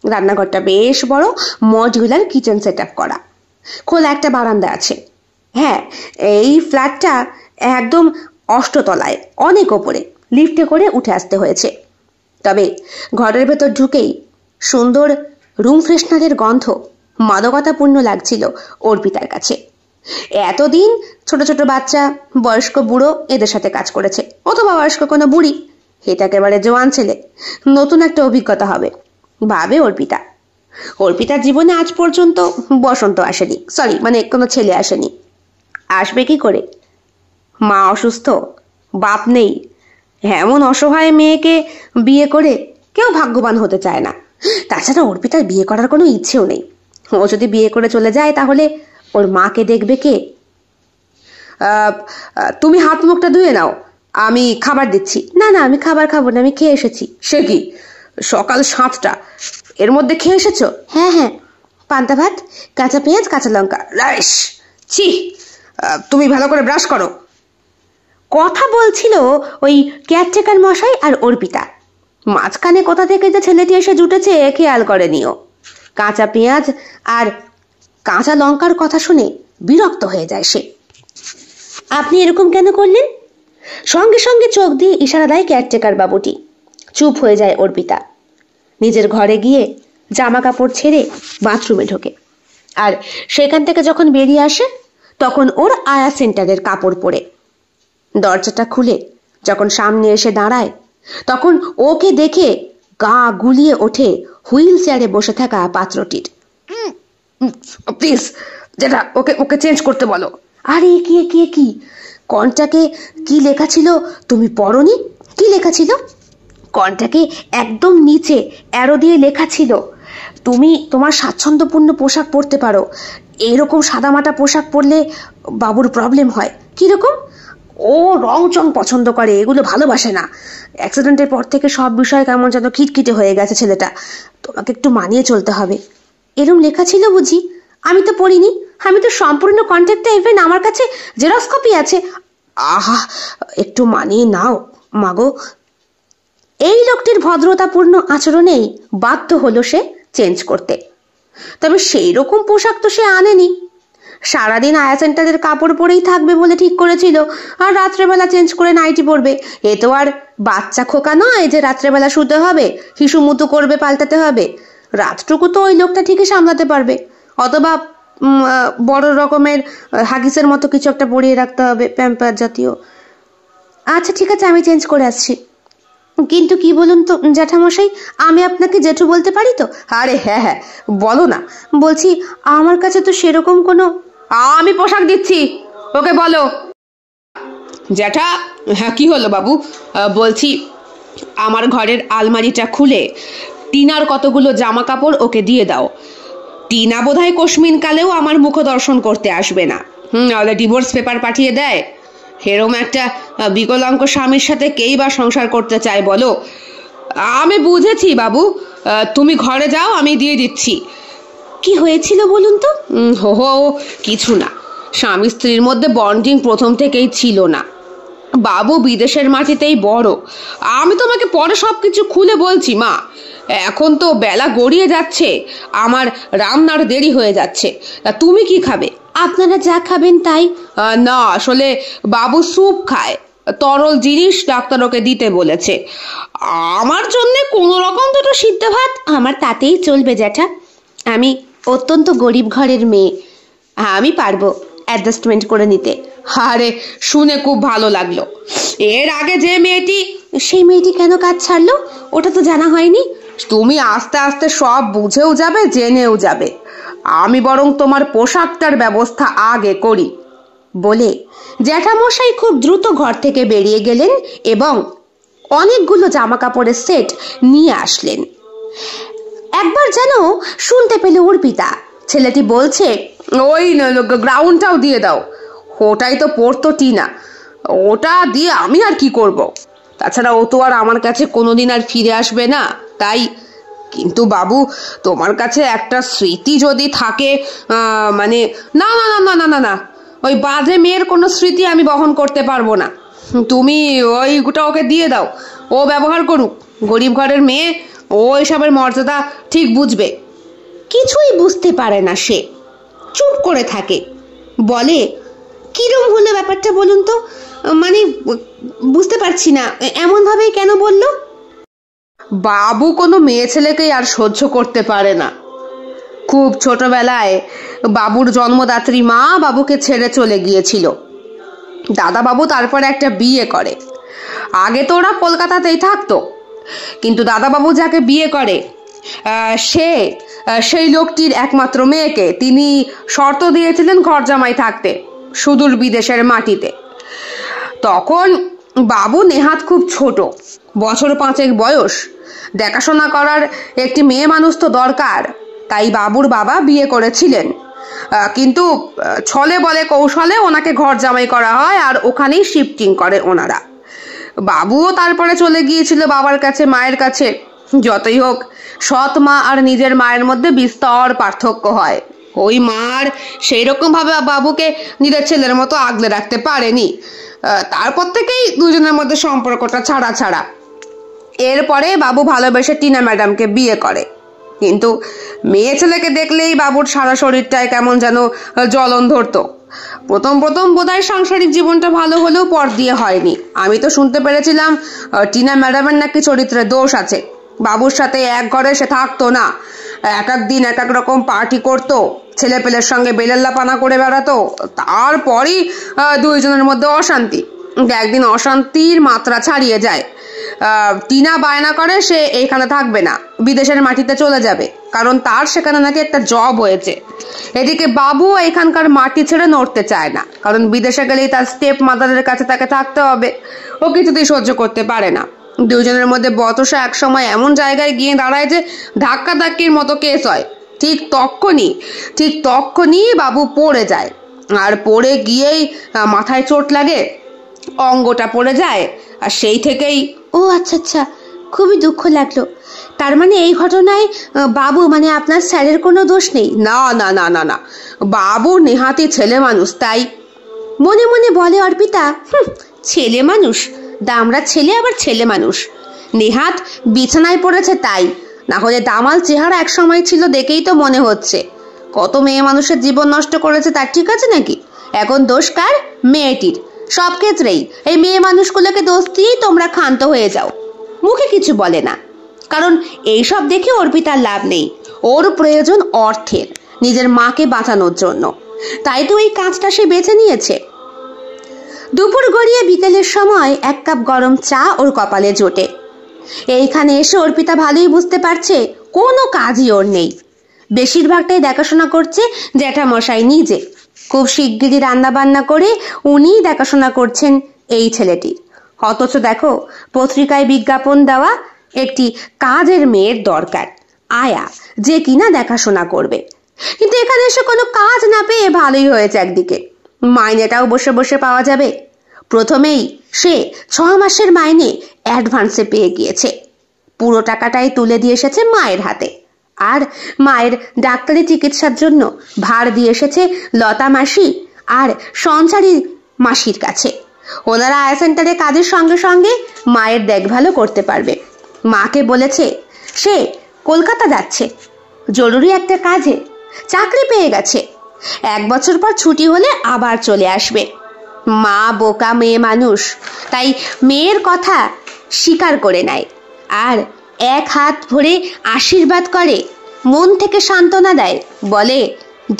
রান্নাঘরটা বেশ বড়, মডিউলার কিচেন সেট আপ করা। খোলা একটা বারান্দা আছে। হ্যাঁ, এই ফ্ল্যাটটা একদম 8 তলায়, অনেক ওপরে, লিফটে করে উঠে আসতে হয়েছে। তবে ঘরের ভেতর ঢুকেই সুন্দর রুম ফ্রেশনারের গন্ধ মাদকতাপূর্ণ লাগছিল অর্পিতার কাছে। এতদিন ছোট ছোট বাচ্চা, বয়স্ক বুড়ো এদের সাথে কাজ করেছে, অথবা বয়স্ক কোনো বুড়ি। এটা একেবারে জোয়ান ছেলে, নতুন একটা অভিজ্ঞতা হবে ভাবে অর্পিতা। অর্পিতার জীবনে আজ পর্যন্ত বসন্ত আসেনি, সরি মানে কোনো ছেলে আসেনি। আসবে কি করে? মা অসুস্থ, বাপ নেই, এমন অসহায় মেয়েকে বিয়ে করে কেউ ভাগ্যবান হতে চায় না। তাছাড়া অর্পিতার বিয়ে করার কোনো ইচ্ছেও নেই। ও যদি বিয়ে করে চলে যায় তাহলে ওর মাকে দেখবে কে? তুমি হাত মুখটা ধুয়ে নাও, আমি খাবার দিচ্ছি। না না, আমি খাবার খাবো না, আমি খেয়ে এসেছি। সে কি, সকাল 7টা, এর মধ্যে খেয়ে এসেছো? হ্যাঁ হ্যাঁ, পান্তা ভাত, কাঁচা পেঁয়াজ, কাঁচা লঙ্কা, রাইস। ছি, তুমি ভালো করে ব্রাশ করো। কথা বলছিল ওই কেয়ারটেকার মশাই আর অর্পিতা। মাঝখানে কোথা থেকে যে ছেলেটি এসে জুটেছে খেয়াল করেনিও। কাঁচা পেঁয়াজ আর কাঁচা লঙ্কার কথা শুনে বিরক্ত হয়ে যায় সে। আপনি এরকম কেন করলেন? সঙ্গে সঙ্গে চোখ দিয়ে ইশারা দেয় কেয়ারটেকার বাবুটি। চুপ হয়ে যায় অর্পিতা। নিজের ঘরে গিয়ে জামা কাপড় ছেড়ে বাথরুমে ঢোকে। আর সেখান থেকে যখন বেরিয়ে আসে তখন ওর আয়া সেন্টারের কাপড় পরে। দরজাটা খুলে যখন সামনে এসে দাঁড়ায় তখন ওকে দেখে গা গুলিয়ে ওঠে হুইল চেয়ারে বসে থাকা পাত্রটির। প্লিজ যেটা ওকে ওকে চেঞ্জ করতে বলো। আরে কি কন্টাকে কি লেখা ছিল তুমি পড়নি? কি লেখা ছিল? কন্টাকে একদম নিচে অ্যারো দিয়ে লেখা ছিল তুমি তোমার স্বাচ্ছন্দ্যপূর্ণ পোশাক পরতে পারো। এইরকম সাদামাটা পোশাক পরলে বাবুর প্রবলেম হয়। কিরকম? ও রং চং পছন্দ করে, এগুলো ভালোবাসে না। অ্যাক্সিডেন্টের পর থেকে সব বিষয় কেমন যেন খিটখিটে হয়ে গেছে ছেলেটা, তোমাকে একটু মানিয়ে চলতে হবে। এরম লেখা ছিল বুঝি? আমি তো পড়িনি, আমি তো সম্পূর্ণ কন্ট্যাক্টটা ইভেন আমার কাছে জেরক্স কপি আছে। আহা, একটু মানিয়ে নাও মাগো। এই লোকটির ভদ্রতাপূর্ণ আচরণেই বাধ্য হলো সে চেঞ্জ করতে। তবে সেই রকম পোশাক তো সে আনেনি। সারাদিন আয়া সেন্টারের কাপড় পরেই থাকবে বলে ঠিক করেছিল, আর রাত্রেবেলা চেঞ্জ করে নাইটি পরবে। এ তো আর বাচ্চা খোকা নয় যে রাত্রেবেলা শুতে হবে, হিসুমুতু করবে, পাল্টাতে হবে। রাতটুকু তো ওই লোকটা ঠিকই সামলাতে পারবে, অথবা বড় রকমের হাগিসের মতো কিছু একটা পরিয়ে রাখতে হবে, প্যাম্পার জাতীয়। আচ্ছা ঠিক আছে, আমি চেঞ্জ করে আসছি। কিন্তু কি বলুন তো জ্যাঠামশাই, আমি আপনাকে জেঠু বলতে পারি তো? আরে হ্যাঁ বলো না। বলছি আমার কাছে তো সেরকম কোনো। আমি পোশাক দিচ্ছি, ওকে বলো। জ্যাঠা, হ্যাঁ কি হলো বাবু? বলছি আমার ঘরের আলমারিটা খুলে টিনার কতগুলো জামা কাপড় ওকে দিয়ে দাও। টিনা বোধহয় কস্মিন কালেও আমার মুখ দর্শন করতে আসবে না। নাহলে ডিভোর্স পেপার পাঠিয়ে দেয়। এরম একটা বিকলাঙ্গ স্বামীর সাথে কেই বা সংসার করতে চায় বলো? আমি বুঝেছি বাবু, তুমি ঘরে যাও, আমি দিয়ে দিচ্ছি। কি হয়েছিল বলুন তো? হো কিছু না, স্বামী স্ত্রীর মধ্যে বন্ডিং প্রথম থেকেই ছিল না। বাবু বিদেশের মাটিতেই বড়। আমি তোমাকে পরে সবকিছু খুলে বলছি মা। এখন তো বেলা গড়িয়ে যাচ্ছে, আমার রান্নার দেরি হয়ে যাচ্ছে। তুমি কি খাবে? আপনারা যা খাবেন তাই। না আসলে বাবু স্যুপ খায়, তরল জিনিস ডাক্তার ওকে দিতে বলেছে। আমার জন্য কোনো রকম দুটো সিদ্ধ ভাত। আমার তাতেই চলবে জ্যাঠা, আমি অত্যন্ত গরিব ঘরের মেয়ে, আমি পারবো অ্যাডজাস্টমেন্ট করে নিতে। আরে শুনে খুব ভালো লাগলো। এর আগে যে মেয়েটি, সেই মেয়েটি কেন কাজ ছাড়লো ওটা তো জানা হয়নি। তুমি আস্তে আস্তে সব বুঝেও যাবে, জেনেও যাবে। আমি বরং তোমার পোশাকটার ব্যবস্থা আগে করি। বলে জ্যাঠামশাই খুব দ্রুত ঘর থেকে বেরিয়ে গেলেন এবং অনেকগুলো জামা কাপড়ের সেট নিয়ে আসলেন। একবার যেন শুনতে পেল অর্পিতা, ছেলেটি বলছে ওই গ্রাউন্ডটাও দিয়ে দাও। ওটাই তো পড়তো টিনা, ওটা দিয়ে আমি আর কি করব? তাছাড়া ও তো আর আমার কাছে কোনোদিন আর ফিরে আসবে না, তাই। কিন্তু বাবু তোমার কাছে একটা স্মৃতি যদি থাকে, মানে না না না না না না না, ওই বাজে মেয়ের কোনো স্মৃতি আমি বহন করতে পারবো না। তুমি ওইটা ওকে দিয়ে দাও, ও ব্যবহার করুক। গরিব ঘরের মেয়ে, ও এসবের মর্যাদা ঠিক বুঝবে। কিছুই বুঝতে পারে না সে, চুপ করে থাকে। বলে কিরম হলো ব্যাপারটা বলুন তো? মানে বুঝতে পারছি না, এমন ভাবেই কেন বললো? বাবু কোনো মেয়ে ছেলেকেই আর সহ্য করতে পারে না। খুব ছোটবেলায় বাবুর জন্মদাত্রী মা বাবুকে ছেড়ে চলে গিয়েছিল। দাদা বাবু তারপরে একটা বিয়ে করে। আগে তো ওরা কলকাতাতেই থাকতো, কিন্তু দাদা বাবু যাকে বিয়ে করে সেই লোকটির একমাত্র মেয়েকে তিনি শর্ত দিয়েছিলেন ঘর জামাই থাকতে, সুদূর বিদেশের মাটিতে। তখন বাবু নেহাত খুব ছোট, বছর 5 বয়স। দেখাশোনা করার একটি মেয়ে মানুষ তো দরকার, তাই বাবুর বাবা বিয়ে করেছিলেন। কিন্তু ছলে বলে কৌশলে ওনাকে ঘর জামাই করা হয়, আর ওখানেই শিফটিং করে ওনারা। বাবুও তারপরে চলে গিয়েছিল বাবার কাছে, মায়ের কাছে। যতই হোক, সৎ মা আর নিজের মায়ের মধ্যে বিস্তর পার্থক্য হয়। ওই মার সেই রকম ভাবে বাবুকে নিজের ছেলের মতো আগলে রাখতে পারেনি। তারপর থেকেই দুজনের মধ্যে সম্পর্কটা ছাড়া। এরপরে বাবু ভালোবেসে টিনা ম্যাডামকে বিয়ে করে। কিন্তু মেয়ে ছেলেকে দেখলেই বাবুর সারা শরীরটায় কেমন যেন জ্বলন ধরতো। প্রথম বোধহয় সাংসারিক জীবনটা ভালো হলেও পর দিয়ে হয়নি। আমি তো শুনতে পেরেছিলাম টিনা ম্যাডামের নাকি চরিত্রে দোষ আছে। বাবুর সাথে এক ঘরে সে থাকতো না, এক এক দিন এক এক রকম পার্টি করতো, ছেলে পেলের সঙ্গে বেলেল্লাপানা করে বেড়াতো, তারপরই দুইজনের মধ্যে অশান্তি। একদিন অশান্তির মাত্রা ছাড়িয়ে যায়। টিনা বায়না করে সে এইখানে থাকবে না, বিদেশের মাটিতে চলে যাবে, কারণ তার সেখানে নাকি একটা জব হয়েছে। এদিকে বাবু এখানকার মাটি ছেড়ে নড়তে চায় না, কারণ বিদেশে গেলেই তার স্টেপ মাদারের কাছে তাকে থাকতে হবে। ও কিছুতেই সহ্য করতে পারে না। দুজনের মধ্যে বতসা এক সময় এমন জায়গায় গিয়ে দাঁড়ায় যে ধাক্কাধাক্কির মতো কেস হয়। ঠিক তক্ষুনি বাবু পড়ে যায়, আর পড়ে গিয়েই মাথায় চোট লাগে, অঙ্গটা পড়ে যায়, আর সেই থেকেই। ও আচ্ছা, খুবই দুঃখ লাগলো। তার মানে এই ঘটনায় বাবু মানে আপনার স্যারের কোনো দোষ নেই? না না না না না, বাবু নেহাতি ছেলে মানুষ, তাই মনে মনে বলে অর্পিতা। ছেলে মানুষ, দামড়া ছেলে, আবার ছেলে মানুষ। নেহাত বিছানায় পড়েছে তাই, না হলে দামাল চেহারা এক সময় ছিল, দেখেই তো মনে হচ্ছে। কত মেয়ে মানুষের জীবন নষ্ট করেছে, তার ঠিক আছে নাকি? এখন দোষ কার? মেয়েটির। সব ক্ষেত্রেই এই মেয়ে মানুষগুলোকে দোষ দিয়েই তোমরা ক্ষান্ত হয়ে যাও। মুখে কিছু বলে না, কারণ এইসব দেখে অর্পিতার লাভ নেই। ওর প্রয়োজন অর্থের, নিজের মাকে বাঁচানোর জন্য। তাই তো এই কাজটা সে বেছে নিয়েছে। দুপুর গড়িয়ে বিকেলের সময় এক কাপ গরম চা ওর কপালে জোটে। এইখানে এসে অর্পিতা ভালোই বুঝতে পারছে কোনো কাজই ওর নেই। বেশিরভাগটাই দেখাশোনা করছে জ্যাঠামশাই নিজে। খুব শিগগিরই রান্না বান্না করে উনিই দেখাশোনা করছেন এই ছেলেটির। অথচ দেখো, পত্রিকায় বিজ্ঞাপন দেওয়া একটি কাজের মেয়ের দরকার, আয়া, যে কিনা দেখাশোনা করবে। কিন্তু এখানে এসে কোনো কাজ না পেয়ে ভালোই হয়েছে। একদিকে মাইনেটাও বসে বসে পাওয়া যাবে। প্রথমেই সে 6 মাসের মাইনে অ্যাডভান্সে পেয়ে গিয়েছে। পুরো টাকাটাই তুলে দিয়ে এসেছে মায়ের হাতে। আর মায়ের ডাক্তারি চিকিৎসার জন্য ভার দিয়ে এসেছে লতা মাসি আর সঞ্চারী মাসির কাছে। ওনারা আয়া সেন্টারে কাজের সঙ্গে সঙ্গে মায়ের দেখভালও করতে পারবে। মাকে বলেছে সে কলকাতা যাচ্ছে জরুরি একটা কাজে, চাকরি পেয়ে গেছে। 1 বছর পর ছুটি হলে আবার চলে আসবে। মা বোকা মেয়ে মানুষ, তাই মেয়ের কথা স্বীকার করে নেয় আর এক হাত ভরে আশীর্বাদ করে, মন থেকে সান্ত্বনা দেয়, বলে,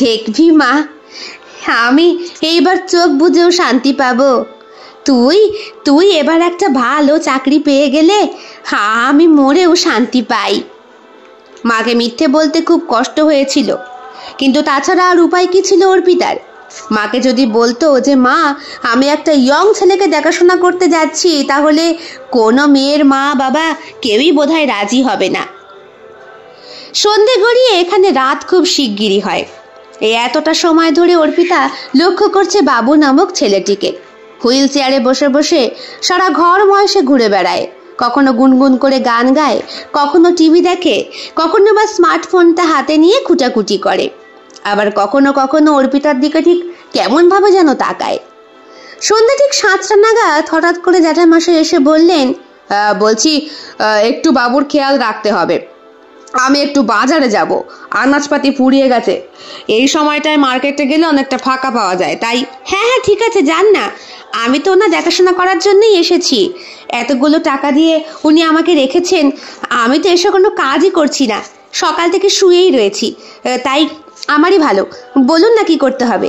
দেখবি মা, আমি এইবার চোখ বুঝেও শান্তি পাবো। তুই এবার একটা ভালো চাকরি পেয়ে গেলে আমি মরেও শান্তি পাই। মাকে মিথ্যে বলতে খুব কষ্ট হয়েছিল, কিন্তু তাছাড়া আর উপায় কি ছিল অর্পিতার? মাকে যদি বলতো যে মা, আমি একটা ইয়ং ছেলেকে দেখাশোনা করতে যাচ্ছি, তাহলে কোনো মেয়ের মা বাবা কেউই বোধহয় রাজি হবে না। সন্ধে গড়িয়ে এখানে রাত খুব শিগগিরই হয়। এই এতটা সময় ধরে অর্পিতা লক্ষ্য করছে বাবু নামক ছেলেটিকে। হুইল চেয়ারে বসে বসে সারা ঘরময় সে ঘুরে বেড়ায়। কখনো গুনগুন করে গান গায়, কখনো টিভি দেখে, কখনো বা স্মার্টফোনটা হাতে নিয়ে কুটাকুটি করে। আবার কখনো কখনো অর্পিতার দিকে ঠিক কেমন ভাবে যেন তাকায়। সন্ধ্যা ঠিক 7টা নাগাদ হঠাৎ করে জ্যাঠামশাই এসে বললেন, বলছি একটু বাবুর খেয়াল রাখতে হবে, আমি একটু বাজারে যাব, আনাজপাতি ফুরিয়ে গেছে। এই সময়টায় মার্কেটে গেলে অনেকটা ফাঁকা পাওয়া যায়, তাই। হ্যাঁ ঠিক আছে, যান না, আমি তো ওনার দেখাশোনা করার জন্যই এসেছি। এতগুলো টাকা দিয়ে উনি আমাকে রেখেছেন, আমি তো এসে কোনো কাজই করছি না, সকাল থেকে শুয়েই রয়েছি, তাই আমারই ভালো। বলুন না কি করতে হবে?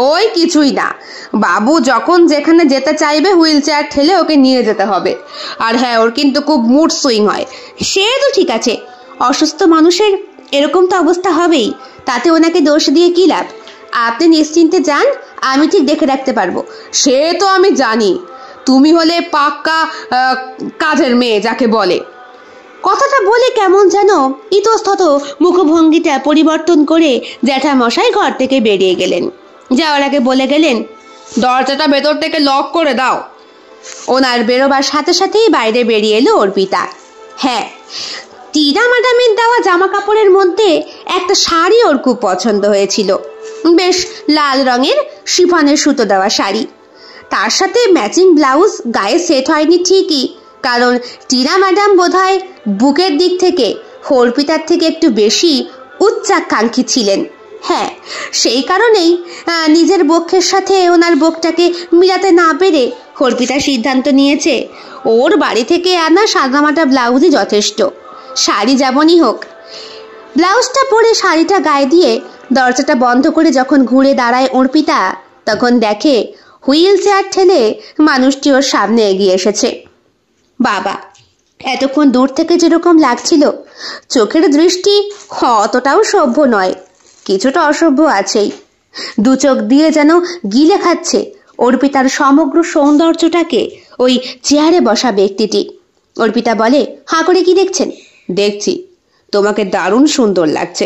ওই কিছুই না, বাবু যখন যেখানে যেতে চাইবে হুইল চেয়ার ঠেলে ওকে নিয়ে যেতে হবে। আর হ্যাঁ, ওর কিন্তু খুব মুড সুইং হয়। সে তো ঠিক আছে, অসুস্থ মানুষের এরকম তো অবস্থা হবেই, তাতে ওনাকে দোষ দিয়ে কি লাভ? আপনি নিশ্চিন্তে যান, আমি ঠিক দেখে রাখতে পারবো। সে তো আমি জানি, তুমি হলে পাক্কা কাজের মেয়ে যাকে বলে। কথাটা বলে কেমন যেন ইতস্তত মুখভঙ্গিটা পরিবর্তন করে জ্যাঠামশাই ঘর থেকে বেরিয়ে গেলেন। যাওয়ার আগে বলে গেলেন, দরজাটা ভেতর থেকে লক করে দাও। ওনার বেরোবার সাথে সাথেই বাইরে বেরিয়ে এলো অর্পিতা। হ্যাঁ, টিনা ম্যাডামের দেওয়া জামা কাপড়ের মধ্যে একটা শাড়ি ওর খুব পছন্দ হয়েছিল, বেশ লাল রঙের শিফনের সুতো দেওয়া শাড়ি। তার সাথে ম্যাচিং ব্লাউজ গায়ে সেট হয়নি ঠিকই, কারণ টিনা ম্যাডাম বোধহয় বুকের দিক থেকে অর্পিতার থেকে একটু বেশি উচ্চাকাঙ্ক্ষী ছিলেন। হ্যাঁ, সেই কারণেই নিজের বক্ষের সাথে ওনার বক্ষটাকে মিলাতে না পেরে অর্পিতা সিদ্ধান্ত নিয়েছে ওর বাড়ি থেকে আনা সাদামাটা ব্লাউজই যথেষ্ট। শাড়ি যেমনই হোক, ব্লাউজটা পরে শাড়িটা গায়ে দিয়ে দরজাটা বন্ধ করে যখন ঘুরে দাঁড়ায় অর্পিতা, তখন দেখে হুইল চেয়ার ঠেলে মানুষটি ওর সামনে এগিয়ে এসেছে। বাবা, এতক্ষণ দূর থেকে যেরকম লাগছিল, চোখের দৃষ্টি অতটাও সভ্য নয়, কিছুটা অসভ্য আছেই। দু চোখ দিয়ে যেন গিলে খাচ্ছে অর্পিতার সমগ্র সৌন্দর্যটাকে ওই চেয়ারে বসা ব্যক্তিটি। অর্পিতা বলে, হাঁ করে কি দেখছেন? দেখছি, তোমাকে দারুণ সুন্দর লাগছে।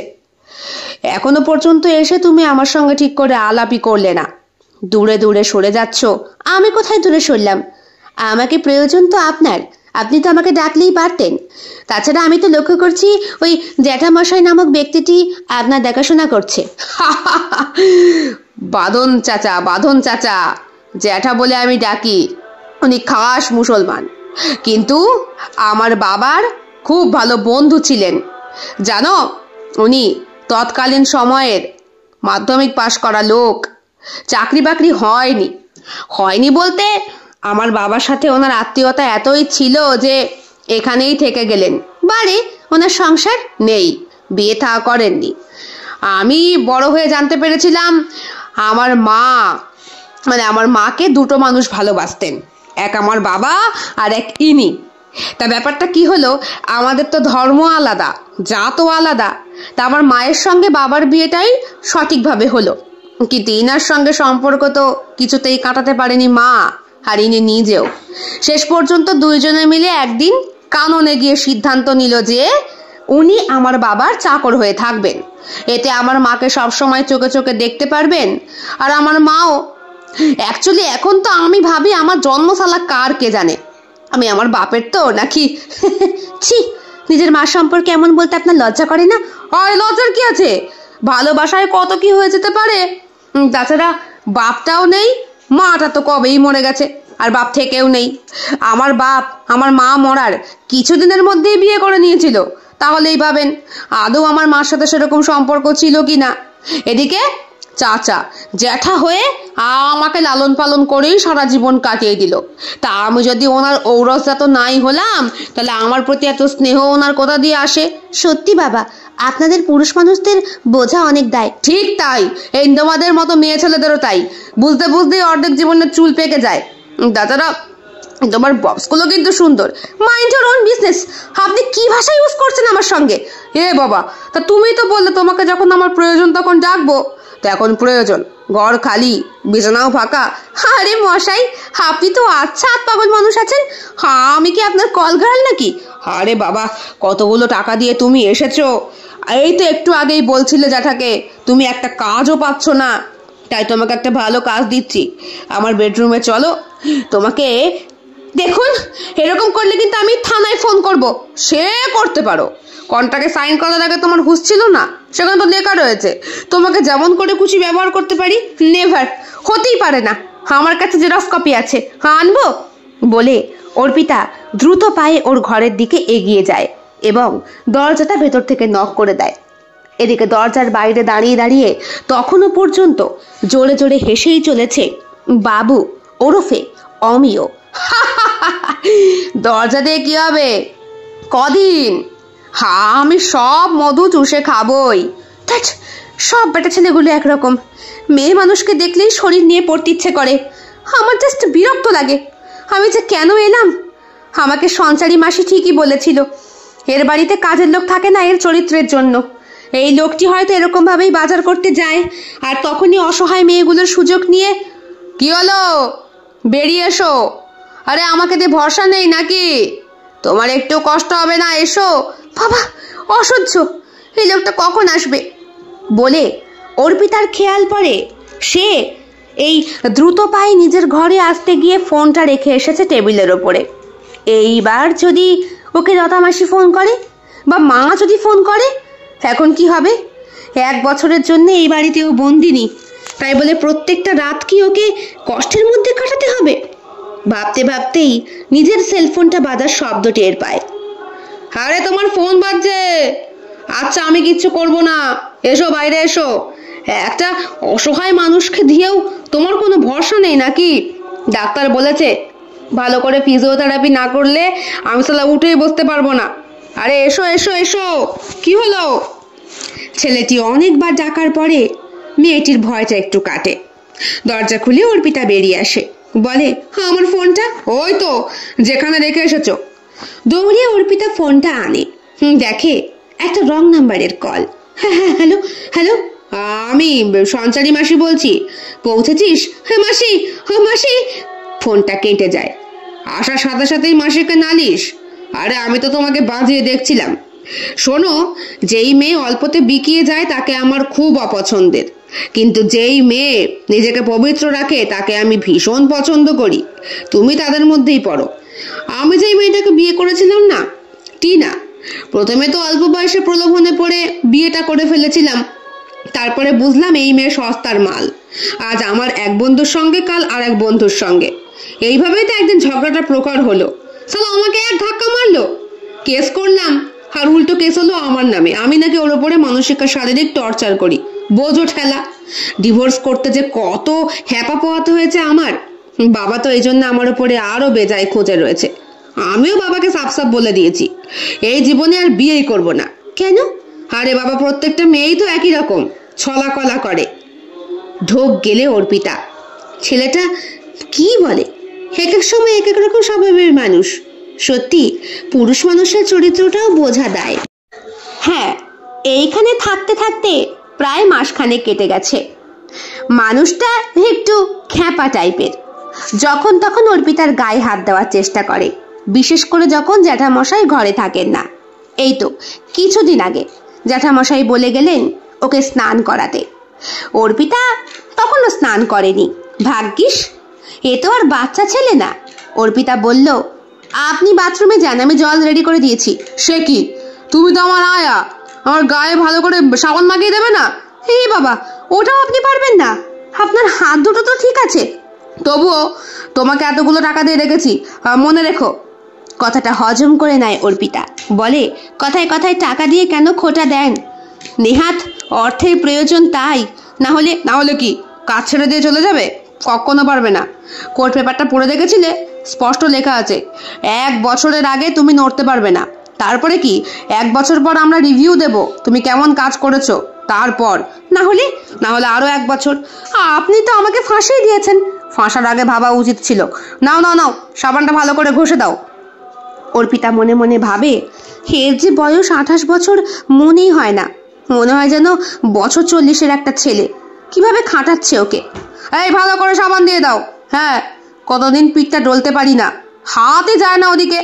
এখনো পর্যন্ত এসে তুমি আমার সঙ্গে ঠিক করে আলাপই করলে না, দূরে দূরে সরে যাচ্ছ। আমি কোথায় দূরে সরলাম? আমাকে প্রয়োজন তো আপনার, আপনি তো আমাকে ডাকলেই পারতেন। তাছাড়া আমি তো লক্ষ্য করছি ওই জ্যাঠামশাই নামক ব্যক্তিটি আপনার দেখাশোনা করছে। বাঁধন চাচা, বাঁধন চাচা, জ্যাঠা বলে আমি ডাকি। উনি খাস মুসলমান, কিন্তু আমার বাবার খুব ভালো বন্ধু ছিলেন। জানো, উনি তৎকালীন সময়ের মাধ্যমিক পাশ করা লোক, চাকরি বাকরি হয়নি বলতে আমার বাবার সাথে ওনার আত্মীয়তা এতই ছিল যে এখানেই থেকে গেলেন। বাড়ি ওনার সংসার নেই, বিয়ে থা করেননি। আমি বড় হয়ে জানতে পেরেছিলাম আমার মাকে দুটো মানুষ ভালোবাসতেন, এক আমার বাবা আর এক ইনি। তা ব্যাপারটা কি হলো, আমাদের তো ধর্ম আলাদা, জাতও আলাদা। তা আমার মায়ের সঙ্গে বাবার বিয়েটাই সঠিকভাবে হলো, কিন্তু ইনার সঙ্গে সম্পর্ক তো কিছুতেই কাটাতে পারেনি মা আর ইনি নিজেও। শেষ পর্যন্ত দুইজনে মিলে একদিন কাননে গিয়ে সিদ্ধান্ত নিল যে উনি আমার বাবার চাকর হয়ে থাকবেন, এতে আমার মাকে সবসময় চোখে চোখে দেখতে পারবেন। আর আমার মাও অ্যাকচুয়ালি এখন তো আমি ভাবি আমার জন্মশালা কার কে জানে, আমি আমার বাপের তো নাকি। ছি, নিজের মা সম্পর্কে এমন বলতে আপনার লজ্জা করে না? আর লজ্জার কি আছে, ভালোবাসায় কত কি হয়ে যেতে পারে। তাছাড়া বাপটাও নেই, মাটা তো কবেই মরে গেছে, আর বাপ থেকেও নেই। আমার বাপ আমার মা মরার কিছুদিনের মধ্যেই বিয়ে করে নিয়েছিল, তাহলেই ভাবেন আদৌ আমার মার সাথে সেরকম সম্পর্ক ছিল কি না। এদিকে চাচা জ্যাঠা হয়ে আমাকে লালন পালন করেই সারা জীবন কাটিয়ে দিল। তা আমি যদি ওনার ঔরসজাত নাই হলাম, তাহলে আমার প্রতি এত স্নেহ ওনার কোথা দিয়ে আসে? সত্যি বাবা, আপনাদের পুরুষ মানুষদের বোঝা অনেক দায়। ঠিক তাই, এই তোমাদের মতো মেয়ে ছেলেদেরও তাই, বুঝতে বুঝতেই অর্ধেক জীবনের চুল পেকে যায়। তাছাড়া তোমার বক্সগুলো কিন্তু সুন্দর। Mind your own business. আপনি কি ভাষা ইউজ করছেন আমার সঙ্গে? এ বাবা, তা তুমি তো বললে তোমাকে যখন আমার প্রয়োজন তখন ডাকবো, তো এখন প্রয়োজন, ঘর খালি, বিছানাও ফাঁকা। আরে মশাই, আপনি তো আচ্ছা পাগল মানুষ আছেন, আমি কি আপনার কলগার্ল নাকি? আরে বাবা, কতগুলো টাকা দিয়ে তুমি এসেছো, এই তো একটু আগেই বলছিলে জ্যাঠাকে তুমি একটা কাজও পাচ্ছ না, তাই তোমাকে একটা ভালো কাজ দিচ্ছি। আমার বেডরুমে চলো, তোমাকে দেখুন, এরকম করলে কিন্তু আমি থানায় ফোন করব। সে করতে পারো, কন্ট্রাক্টে সাইন করার আগে তোমার হুঁশ ছিল না? সেখানে তো লেখা রয়েছে তোমাকে যেমন করে খুশি ব্যবহার করতে পারি। নেভার, হতেই পারে না। আমার কাছে জেরক্স কপি আছে, আনবো? বলে অর্পিতা দ্রুত পায়ে ওর ঘরের দিকে এগিয়ে যায় এবং দরজাটা ভেতর থেকে নক করে দেয়। এদিকে দরজার বাইরে দাঁড়িয়ে দাঁড়িয়ে তখনও পর্যন্ত জোরে জোরে হেসেই চলেছে বাবু ওরফে অমিয়। দরজা দিয়ে কি হবে? কদিন? আমি সব মধু চুষে খাবই। সব বেটা ছেলেগুলো একরকম, মেয়ে মানুষকে দেখলেই শরীর নিয়ে পড়তে ইচ্ছে করে। আমার জাস্ট বিরক্ত লাগে। আমি যে কেন এলাম? আমাকে সঞ্চারী মাসি ঠিকই বলেছিল, এর বাড়িতে কাজের লোক থাকে না এর চরিত্রের জন্য। এই লোকটি হয়তো এরকম ভাবেই বাজার করতে যায়, আর তখনই অসহায় মেয়েগুলোর সুযোগ নিয়ে। কি হলো? বেরিয়ে এসো। আরে আমাকে দিয়ে ভরসা নেই নাকি? তোমার একটু কষ্ট হবে না, এসো। বাবা, অসহ্য, এই লোকটা কখন আসবে? বলে অর্পিতার খেয়াল পড়ে সে এই দ্রুত পায়ে নিজের ঘরে আসতে গিয়ে ফোনটা রেখে এসেছে টেবিলের ওপরে। এইবার যদি ওকে লতামাসি ফোন করে বা মা যদি ফোন করে, এখন কি হবে? 1 বছরের জন্য এই বাড়িতে ও বন্দিনী, তাই বলে প্রত্যেকটা রাত কি ওকে কষ্টের মধ্যে কাটাতে হবে? ভাবতে ভাবতেই নিজের সেলফোনটা বাজার শব্দ টের পায়। আরে তোমার ফোন বাজছে। আচ্ছা, আমি কিচ্ছু করব না, এসো, বাইরে এসো। একটা অসহায় মানুষকে দিয়েও তোমার কোনো ভরসা নেই নাকি? ডাক্তার বলেছে ভালো করে ফিজিওথেরাপি না করলে আমি সালা উঠেই বসতে পারবো না। আরে এসো এসো এসো। কি হলো? ছেলেটি অনেকবার ডাকার পরে মেয়েটির ভয়টা একটু কাটে। দরজা খুলে অর্পিতা বেরিয়ে আসে, বলে, আমার ফোনটা ওই তো যেখানে রেখে এসেছো। দৌড়ে অর্পিতা ফোনটা আনে, দেখে একটা রং নাম্বারের কল। হ্যাঁ হ্যাঁ, হ্যালো হ্যালো, আমি সঞ্চারী মাসি বলছি, পৌঁছেছিস? হ্যাঁ মাসি, হ্যাঁ মাসি। ফোনটা কেটে যায়। আসার সাথে সাথেই মাসিকে নালিশ? আরে আমি তো তোমাকে বাঁধিয়ে দেখছিলাম। শোনো, যেই মেয়ে অল্পতে বিকিয়ে যায় তাকে আমার খুব অপছন্দের, কিন্তু যেই মেয়ে নিজেকে পবিত্র রাখে তাকে আমি ভীষণ পছন্দ করি। তুমি তাদের মধ্যেই পড়ো। আমি যেই মেয়েটাকে বিয়ে করেছিলাম না, টিনা, প্রথমে তো অল্প বয়সে প্রলোভনে পড়ে বিয়েটা করে ফেলেছিলাম, তারপরে বুঝলাম এই মেয়ে সস্তার মাল। আজ আমার এক বন্ধুর সঙ্গে, কাল আর এক বন্ধুর সঙ্গে, এইভাবেই তো একদিন ঝগড়াটা প্রকার হলো। সালা আমাকে এক ধাক্কা মারলো, কেস করলাম, আর উল্টো কেস হলো আমার নামে, আমি নাকি ওর উপরে মানসিক আর শারীরিক টর্চার করি। বোঝো ঠেলা। ডিভোর্স করতে যে কত হ্যাপা পোহাতে হয়েছে আমার। বাবা তো এই জন্য আমার উপরে আরো বেজায় খোঁজে রয়েছে। আমিও বাবাকে সাফ সাফ বলে দিয়েছি, এই জীবনে আর বিয়েই করব না। কেন? আরে বাবা, প্রত্যেকটা মেয়েই তো একই রকম ছলা কলা করে। ঢোক গেলে অর্পিতা। ছেলেটা কি বলে? এক এক সময় এক এক রকম স্বভাবের মানুষ। সত্যি পুরুষ মানুষের চরিত্রটাও বোঝা দেয়। হ্যাঁ, এইখানে থাকতে থাকতে প্রায় মাসখানেক কেটে গেছে। মানুষটা একটু খ্যাপা টাইপের। যখন তখন অর্পিতার গায়ে হাত দেওয়ার চেষ্টা করে, বিশেষ করে যখন জ্যাঠামশাই ঘরে থাকেন না। এই তো কিছুদিন আগে জ্যাঠামশাই বলে গেলেন ওকে স্নান করাতে। অর্পিতা তখনও স্নান করেনি। ভাগ্যিস, এ তো আর বাচ্চা ছেলে না। অর্পিতা বলল, আপনি বাথরুমে যান, আমি জল রেডি করে দিয়েছি। সে কি, তুমি তো আমার আয়া, আমার গায়ে ভালো করে সাবান মাখিয়ে দেবে না? হে বাবা, ওটাও আপনি পারবেন না? আপনার হাত দুটো তো ঠিক আছে। তবুও তোমাকে এতগুলো টাকা দিয়ে রেখেছি, মনে রেখো। কথাটা হজম করে নেয় অর্পিতা, বলে, কথায় কথায় টাকা দিয়ে কেন খোটা দেন? নেহাত অর্থের প্রয়োজন, তাই? না হলে কি কাজ ছেড়ে দিয়ে চলে যাবে? কখনো পারবে না। কোর্ট পেপারটা পড়ে দেখেছিলে? স্পষ্ট লেখা আছে 1 বছরের আগে তুমি নড়তে পারবে না। তারপরে কি 1 বছর পর আমরা রিভিউ দেব তুমি কেমন কাজ করেছো, তারপর না হলে আরো 1 বছর। আপনি তো আমাকে ফাঁসিয়ে দিয়েছেন। ফাঁসার আগে ভাবা উচিত ছিল। নাও নাও নাও, সাবানটা ভালো করে ঘষে দাও। অর্পিতা মনে মনে ভাবে, এর যে বয়স 28 বছর মনেই হয় না, মনে হয় যেন বছর 40-এর একটা ছেলে। কিভাবে খাটাচ্ছে ওকে। এই ভালো করে সাবান দিয়ে দাও। হ্যাঁ, কতদিন পিঠটা ডলতে পারি না, হাতে যায় না ওদিকে।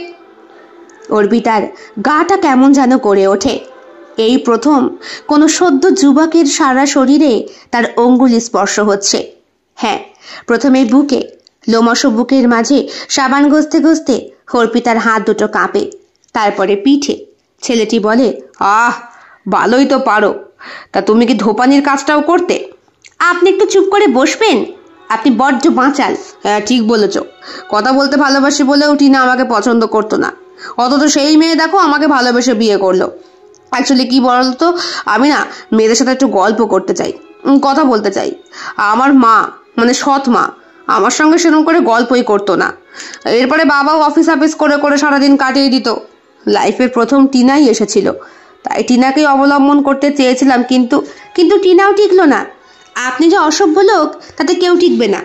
অর্পিতার গাটা কেমন যেন করে ওঠে। এই প্রথম কোনো সদ্য যুবকের সারা শরীরে তার অঙ্গুলি স্পর্শ হচ্ছে। হ্যাঁ, প্রথমে বুকে, লোমশ বুকের মাঝে সাবান ঘষতে ঘষতে অর্পিতার হাত দুটো কাঁপে, তারপরে পিঠে। ছেলেটি বলে, আহ, ভালোই তো পারো। তা তুমি কি ধোপানির কাজটাও করতে? আপনি একটু চুপ করে বসবেন? আপনি বড্ড বাঁচাল। হ্যাঁ, ঠিক বলেছ। কথা বলতে ভালোবাসি বলেও টিনা আমাকে পছন্দ করতো না, অথচ সেই মেয়ে দেখো আমাকে ভালোবেসে বিয়ে করলো। অ্যাকচুয়ালি কি বলতো, আমি না মেয়েদের সাথে একটু গল্প করতে চাই, কথা বলতে চাই। আমার মা, মানে সৎ মা, আমার সঙ্গে সেরকম করে গল্পই করতো না। এরপরে বাবাও অফিস করে করে সারাদিন কাটিয়ে দিত। লাইফের প্রথম টিনাই এসেছিল, তাই টিনাকেই অবলম্বন করতে চেয়েছিলাম, কিন্তু টিনাও টিকলো না। আপনি যে অসভ্য লোক তাতে কেউ টিকবে না।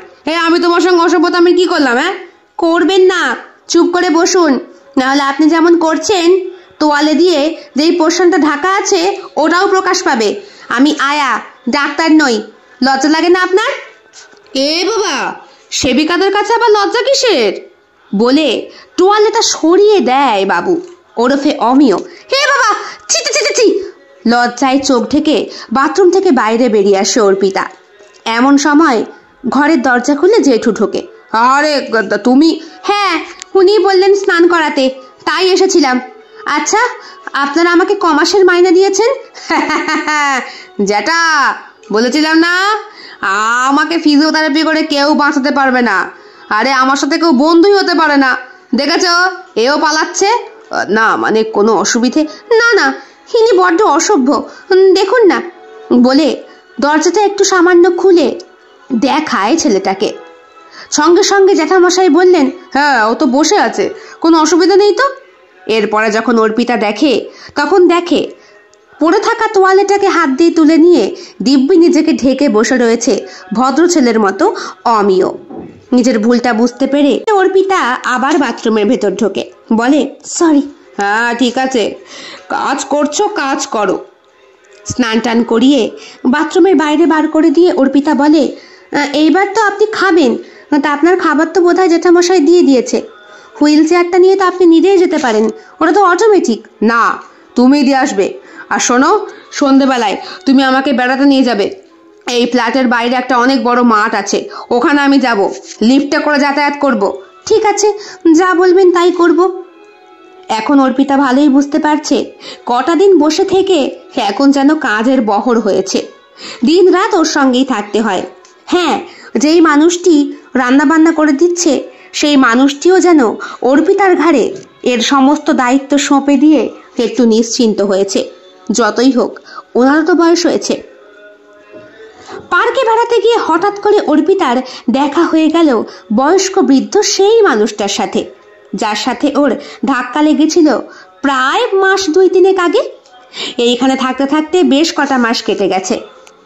আমি তোমার সঙ্গে অসভ্যতা আমি কি করলাম? করবেন না, চুপ করে বসুন, নাহলে আপনি যেমন করছেন তোয়ালে দিয়ে যেই পোর্শনটা ঢাকা আছে ওটাও প্রকাশ পাবে। আমি আয়া, ডাক্তার নই। লজ্জা লাগে না আপনার? এ বাবা, সেবিকাদের কাছে আবার লজ্জা কিসের? বলে তোয়ালেটা সরিয়ে দেয় বাবু, ওরফে অমিয়। হে বাবা, চিচি চিচি চি। লজ্জায় চোখ ঢেকে বাথরুম থেকে বাইরে বেরিয়ে আসে অর্পিতা। এমন সময় ঘরের দরজা খুলে জেঠু ঢোকে। আরে তুমি? হ্যাঁ, উনি বললেন স্নান করাতে, তাই এসেছিলাম। আচ্ছা, আপনারা আমাকে কমাসের মাইনে দিয়েছেন? যেটা বলেছিলাম না, আমাকে ফিজিওথেরাপি করে কেউ বাঁচাতে পারবে না। আরে আমার সাথে কেউ বন্ধুই হতে পারে না। দেখেছ, এও পালাচ্ছে না, মানে কোনো অসুবিধে না। না, ইনি বড্ড অসভ্য, দেখুন না। বলে দরজাটা একটু সামান্য খুলে দেখায় ছেলেটাকে। সঙ্গে সঙ্গে জ্যাঠামশাই বললেন, হ্যাঁ, ও তো বসে আছে, কোনো অসুবিধা নেই তো। এরপরে যখন অর্পিতা দেখে, তখন দেখে পড়ে থাকা তোয়ালেটাকে হাত দিয়ে তুলে নিয়ে দিব্যি নিজেকে ঢেকে বসে রয়েছে ভদ্র ছেলের মতো অমিয়। নিজের ভুলটা বুঝতে পেরে অর্পিতা আবার বাথরুমের ভেতর ঢোকে, বলে সরি। হ্যাঁ ঠিক আছে, কাজ করছো, কাজ করো। স্নান টান করিয়ে বাথরুমের বাইরে বার করে দিয়ে অর্পিতা বলে, এইবার তো আপনি খাবেন, তা আপনার খাবার তো বোধহয় জেঠামশাই দিয়ে দিয়েছে। হুইল চেয়ারটা নিয়ে তো আপনি নিজেই যেতে পারেন, ওটা তো অটোমেটিক। না, তুমি দিয়ে আসবে। আর শোনো, সন্ধেবেলায় তুমি আমাকে বেড়াতে নিয়ে যাবে। এই ফ্ল্যাটের বাইরে একটা অনেক বড় মাঠ আছে, ওখানে আমি যাব, লিফটে করে যাতায়াত করব। ঠিক আছে, যা বলবেন তাই করব। এখন অর্পিতা ভালোই বুঝতে পারছে কটা দিন বসে থেকে এখন যেন কাজের বহর হয়েছে, দিন রাত ওর সঙ্গেই থাকতে হয়। হ্যাঁ, যেই মানুষটি রান্না বান্না করে দিচ্ছে সেই মানুষটিও যেন অর্পিতার ঘাড়ে এর সমস্ত দায়িত্ব সঁপে দিয়ে একটু নিশ্চিন্ত হয়েছে। যতই হোক, ওনারও তো বয়স হয়েছে। পার্কে বেড়াতে গিয়ে হঠাৎ করে অর্পিতার দেখা হয়ে গেল বয়স্ক বৃদ্ধ সেই মানুষটার সাথে, যার সাথে ওর ধাক্কা লেগেছিল প্রায় মাস 2-3 আগে। এইখানে থাকতে থাকতে বেশ কটা মাস কেটে গেছে।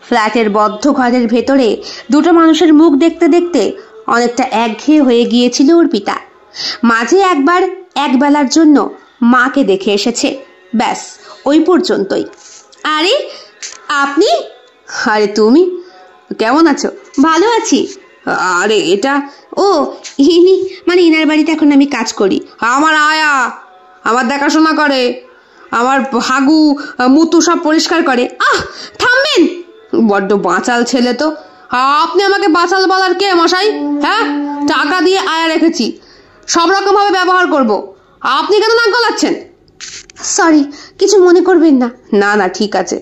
ফ্ল্যাটের বদ্ধ ঘরের ভেতরে দুটো মানুষের মুখ দেখতে দেখতে অনেকটা একঘেয়ে হয়ে গিয়েছিল অর্পিতা। মাঝে একবার একবেলার জন্য মাকে দেখে এসেছে, ব্যাস ওই পর্যন্তই। আরে আপনি? আরে তুমি কেমন আছো? ভালো আছি। আরে এটা? ও ইনি, মানে ইনার বাড়িতে এখন আমি কাজ করি। আমার আয়া আমার দেখাশোনা করে, আমার হাগু মুতু সব পরিষ্কার করে। আহ থামবেন, বড্ড বাঁচাল ছেলে তো। আপনি আমাকে বাঁচাল বলার কে মশাই? হ্যাঁ, টাকা দিয়ে আয়া রেখেছি, সব রকম ভাবে ব্যবহার করব, আপনি কেন নাক গলাচ্ছেন? সরি, কিছু মনে করবেন না। না না ঠিক আছে।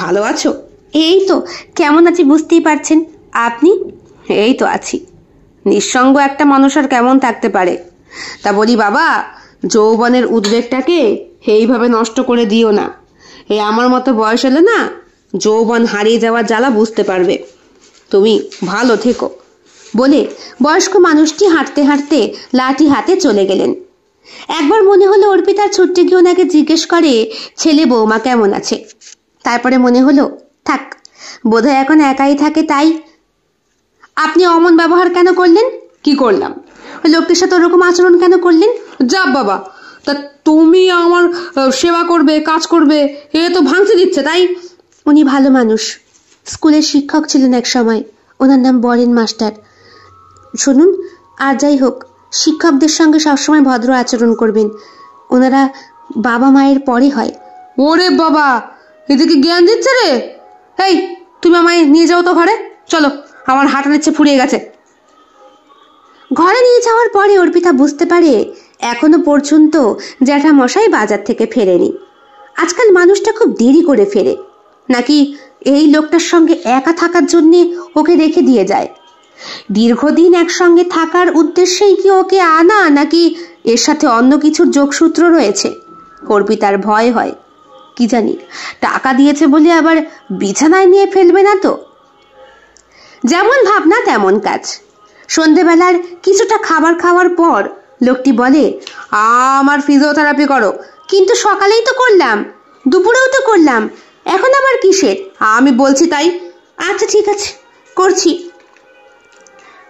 ভালো আছো? এই তো, কেমন আছি বুঝতেই পারছেন। আপনি? এই তো আছি। নিঃসঙ্গ একটা মানুষ আর কেমন থাকতে পারে? তা বলি বাবা, যৌবনের উদ্বেগটাকে এইভাবে নষ্ট করে দিও না। এই আমার মতো বয়স হলে না, যৌবন হারিয়ে যাওয়ার জ্বালা বুঝতে পারবে। তুমি ভালো থেকো বলে বয়স্ক মানুষটি হাঁটতে হাঁটতে লাঠি হাতে চলে গেলেন। একবার মনে হলো অর্পিতার ছুটতে গিয়ে ওনাকে জিজ্ঞেস করে ছেলে বৌমা কেমন আছে। তারপরে মনে হলো থাক, বোধহয় এখন একাই থাকে তাই। আপনি অমন ব্যবহার কেন করলেন? কি করলাম? ওই লোকটির সাথে ওরকম আচরণ কেন করলেন? যা বাবা, তা তুমি আমার সেবা করবে, কাজ করবে, এ তো ভাঙতে দিচ্ছে তাই? উনি ভালো মানুষ, স্কুলের শিক্ষক ছিলেন এক সময়, ওনার নাম বরেন মাস্টার। শুনুন, আর যাই হোক, শিক্ষকদের সঙ্গে সবসময় ভদ্র আচরণ করবেন, ওনারা বাবা মায়ের পরে হয়। ওরে বাবা, এদিকে জ্ঞান দিচ্ছে রে। এই তুমি আমায় নিয়ে যাও তো ঘরে, চলো, আমার হাঁটার ইচ্ছে ফুরিয়ে গেছে। ঘরে নিয়ে যাওয়ার পরে অর্পিতা বুঝতে পারে এখনো পর্যন্ত জ্যাঠামশাই বাজার থেকে ফেরেনি। আজকাল মানুষটা খুব দেরি করে ফেরে, নাকি এই লোকটার সঙ্গে একা থাকার জন্যে ওকে রেখে দিয়ে যায়? দীর্ঘদিন একসঙ্গে থাকার উদ্দেশ্যেই কি ওকে আনা, নাকি এর সাথে অন্য কিছুর যোগসূত্র রয়েছে? অর্পিতার ভয় হয়, কি জানি টাকা দিয়েছে বলে আবার বিছানায় নিয়ে ফেলবে না তো। যেমন ভাবনা তেমন কাজ। সন্ধেবেলার কিছুটা খাবার খাওয়ার পর লোকটি বলে, আমার ফিজিওথেরাপি করো। কিন্তু সকালেই তো করলাম, দুপুরেও তো করলাম, এখন আবার কিসের? আমি বলছি তাই। আচ্ছা ঠিক আছে, করছি।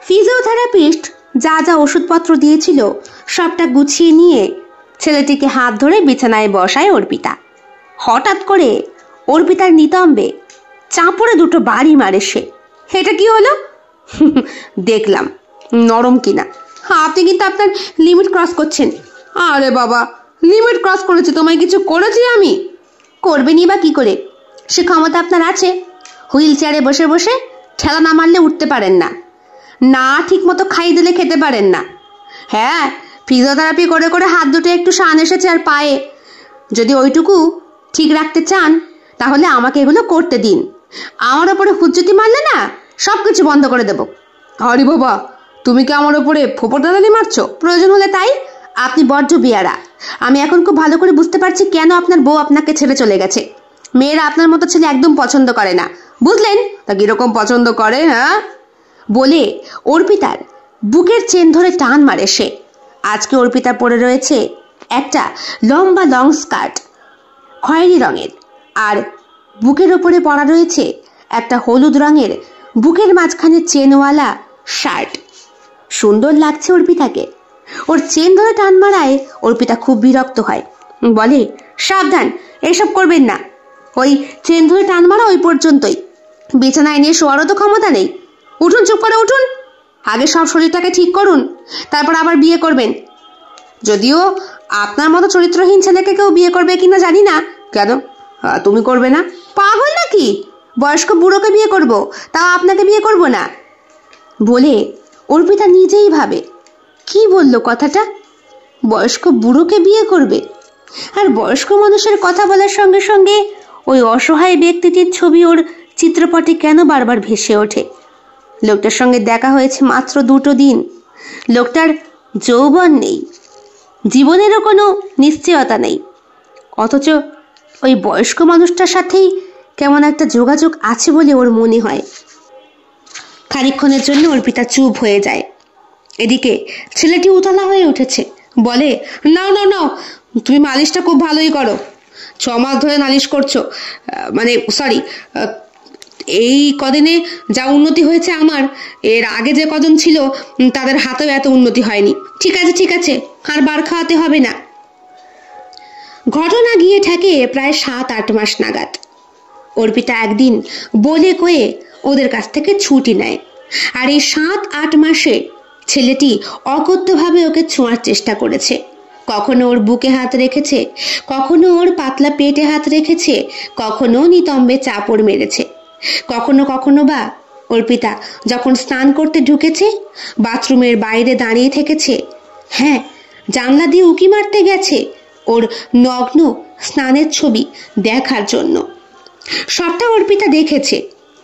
ফিজিওথেরাপিস্ট যা যা ওষুধপত্র দিয়েছিল সবটা গুছিয়ে নিয়ে ছেলেটিকে হাত ধরে বিছানায় বসায় অর্পিতা। হঠাৎ করে অর্পিতার নিতম্বে চাপড়ে দুটো বাড়ি মারে সে। এটা কি হলো? দেখলাম নরম কিনা। আপনি কিন্তু আপনার লিমিট ক্রস করছেন। আরে বাবা, লিমিট ক্রস করেছি? তোমায় কিছু করেছি আমি? করবেনই বা কি করে? সে ক্ষমতা আপনার আছে? হুইল চেয়ারে বসে বসে ঠেলা না মারলে উঠতে পারেন না, না ঠিক মতো খাইয়ে দিলে খেতে পারেন না। হ্যাঁ, ফিজিওথেরাপি করে করে হাত দুটো একটু শান এসেছে আর পায়ে, যদি ওইটুকু ঠিক রাখতে চান তাহলে আমাকে এগুলো করতে দিন। আমার ওপরে হুজ্জুতি মারলে না সব কিছু বন্ধ করে দেব। আরে বাবা, তুমি কি আমার ওপরে ফোপরদানি মারছো? প্রয়োজন হলে তাই। আপনি বড্ড বেয়ারা। আমি এখন খুব ভালো করে বুঝতে পারছি কেন আপনার বউ আপনাকে ছেড়ে চলে গেছে। মেয়েরা আপনার মতো ছেলে একদম পছন্দ করে না, বুঝলেন? তা কিরকম পছন্দ করে? হ্যাঁ বলে অর্পিতার বুকের চেন ধরে টান মারে সে। আজকে অর্পিতা পরে রয়েছে একটা লম্বা লং স্কার্ট, খয়েরি রঙের, আর বুকের ওপরে পরা রয়েছে একটা হলুদ রঙের বুকের মাঝখানে চেনওয়ালা শার্ট। সুন্দর লাগছে অর্পিতাকে। ওর চেন ধরে টান মারায় অর্পিতা খুব বিরক্ত হয়, বলে, সাবধান, এইসব করবেন না। ওই চেন ধরে টান মারা ওই পর্যন্তই, বিছানায় নিয়ে শোয়ারও তো ক্ষমতা নেই। উঠুন, চুপ করে উঠুন। আগে সব শরীরটাকে ঠিক করুন, তারপর আবার বিয়ে করবেন। যদিও আপনার মতো চরিত্রহীন ছেলেকে কেউ বিয়ে করবে কিনা জানি না। কেন, তুমি করবে না? পাগল নাকি? বয়স্ক বুড়োকে বিয়ে করব, তাও আপনাকে বিয়ে করব না বলে অর্পিতা নিজেই ভাবে, কি বললো কথাটা? বয়স্ক বুড়োকে বিয়ে করবে? আর বয়স্ক মানুষের কথা বলার সঙ্গে সঙ্গে ওই অসহায় ব্যক্তিটির ছবি ওর চিত্রপটে কেন বারবার ভেসে ওঠে? লোকটার সঙ্গে দেখা হয়েছে মাত্র 2 দিন। লোকটার যৌবন নেই, জীবনেরও কোনো নিশ্চয়তা নেই, অথচ ওই বয়স্ক মানুষটার সাথেই কেমন একটা যোগাযোগ আছে বলে ওর মনে হয়। খানিকক্ষণের জন্য অর্পিতা চুপ হয়ে যায়। এদিকে ছেলেটি উতলা হয়ে উঠেছে, বলে, নাও নাও নাও, তুমি মালিশটা খুব ভালোই করো। 6 মাস ধরে নালিশ করছো, মানে সরি, এই কদিনে যা উন্নতি হয়েছে আমার, এর আগে যে কজন ছিল তাদের হাতেও এত উন্নতি হয়নি। ঠিক আছে ঠিক আছে, আর বার খাওয়াতে হবে না। ঘটনা গিয়ে থাকে প্রায় 7-8 মাস নাগাদ। অর্পিতা একদিন বলে কয়ে ওদের কাছ থেকে ছুটি নেয়, আর এই 7-8 মাসে ছেলেটি অকথ্যভাবে ওকে ছোঁয়ার চেষ্টা করেছে। কখনো ওর বুকে হাত রেখেছে, কখনো ওর পাতলা পেটে হাত রেখেছে, কখনো নিতম্বে চাপড় মেরেছে। কখনো কখনো বা অর্পিতা যখন স্নান করতে ঢুকেছে, বাথরুমের বাইরে দাঁড়িয়ে থেকেছে, হ্যাঁ, জানলা দিয়ে উকি মারতে গেছে ওর নগ্ন স্নানের ছবি দেখার জন্য। সবটা অর্পিতা দেখেছে,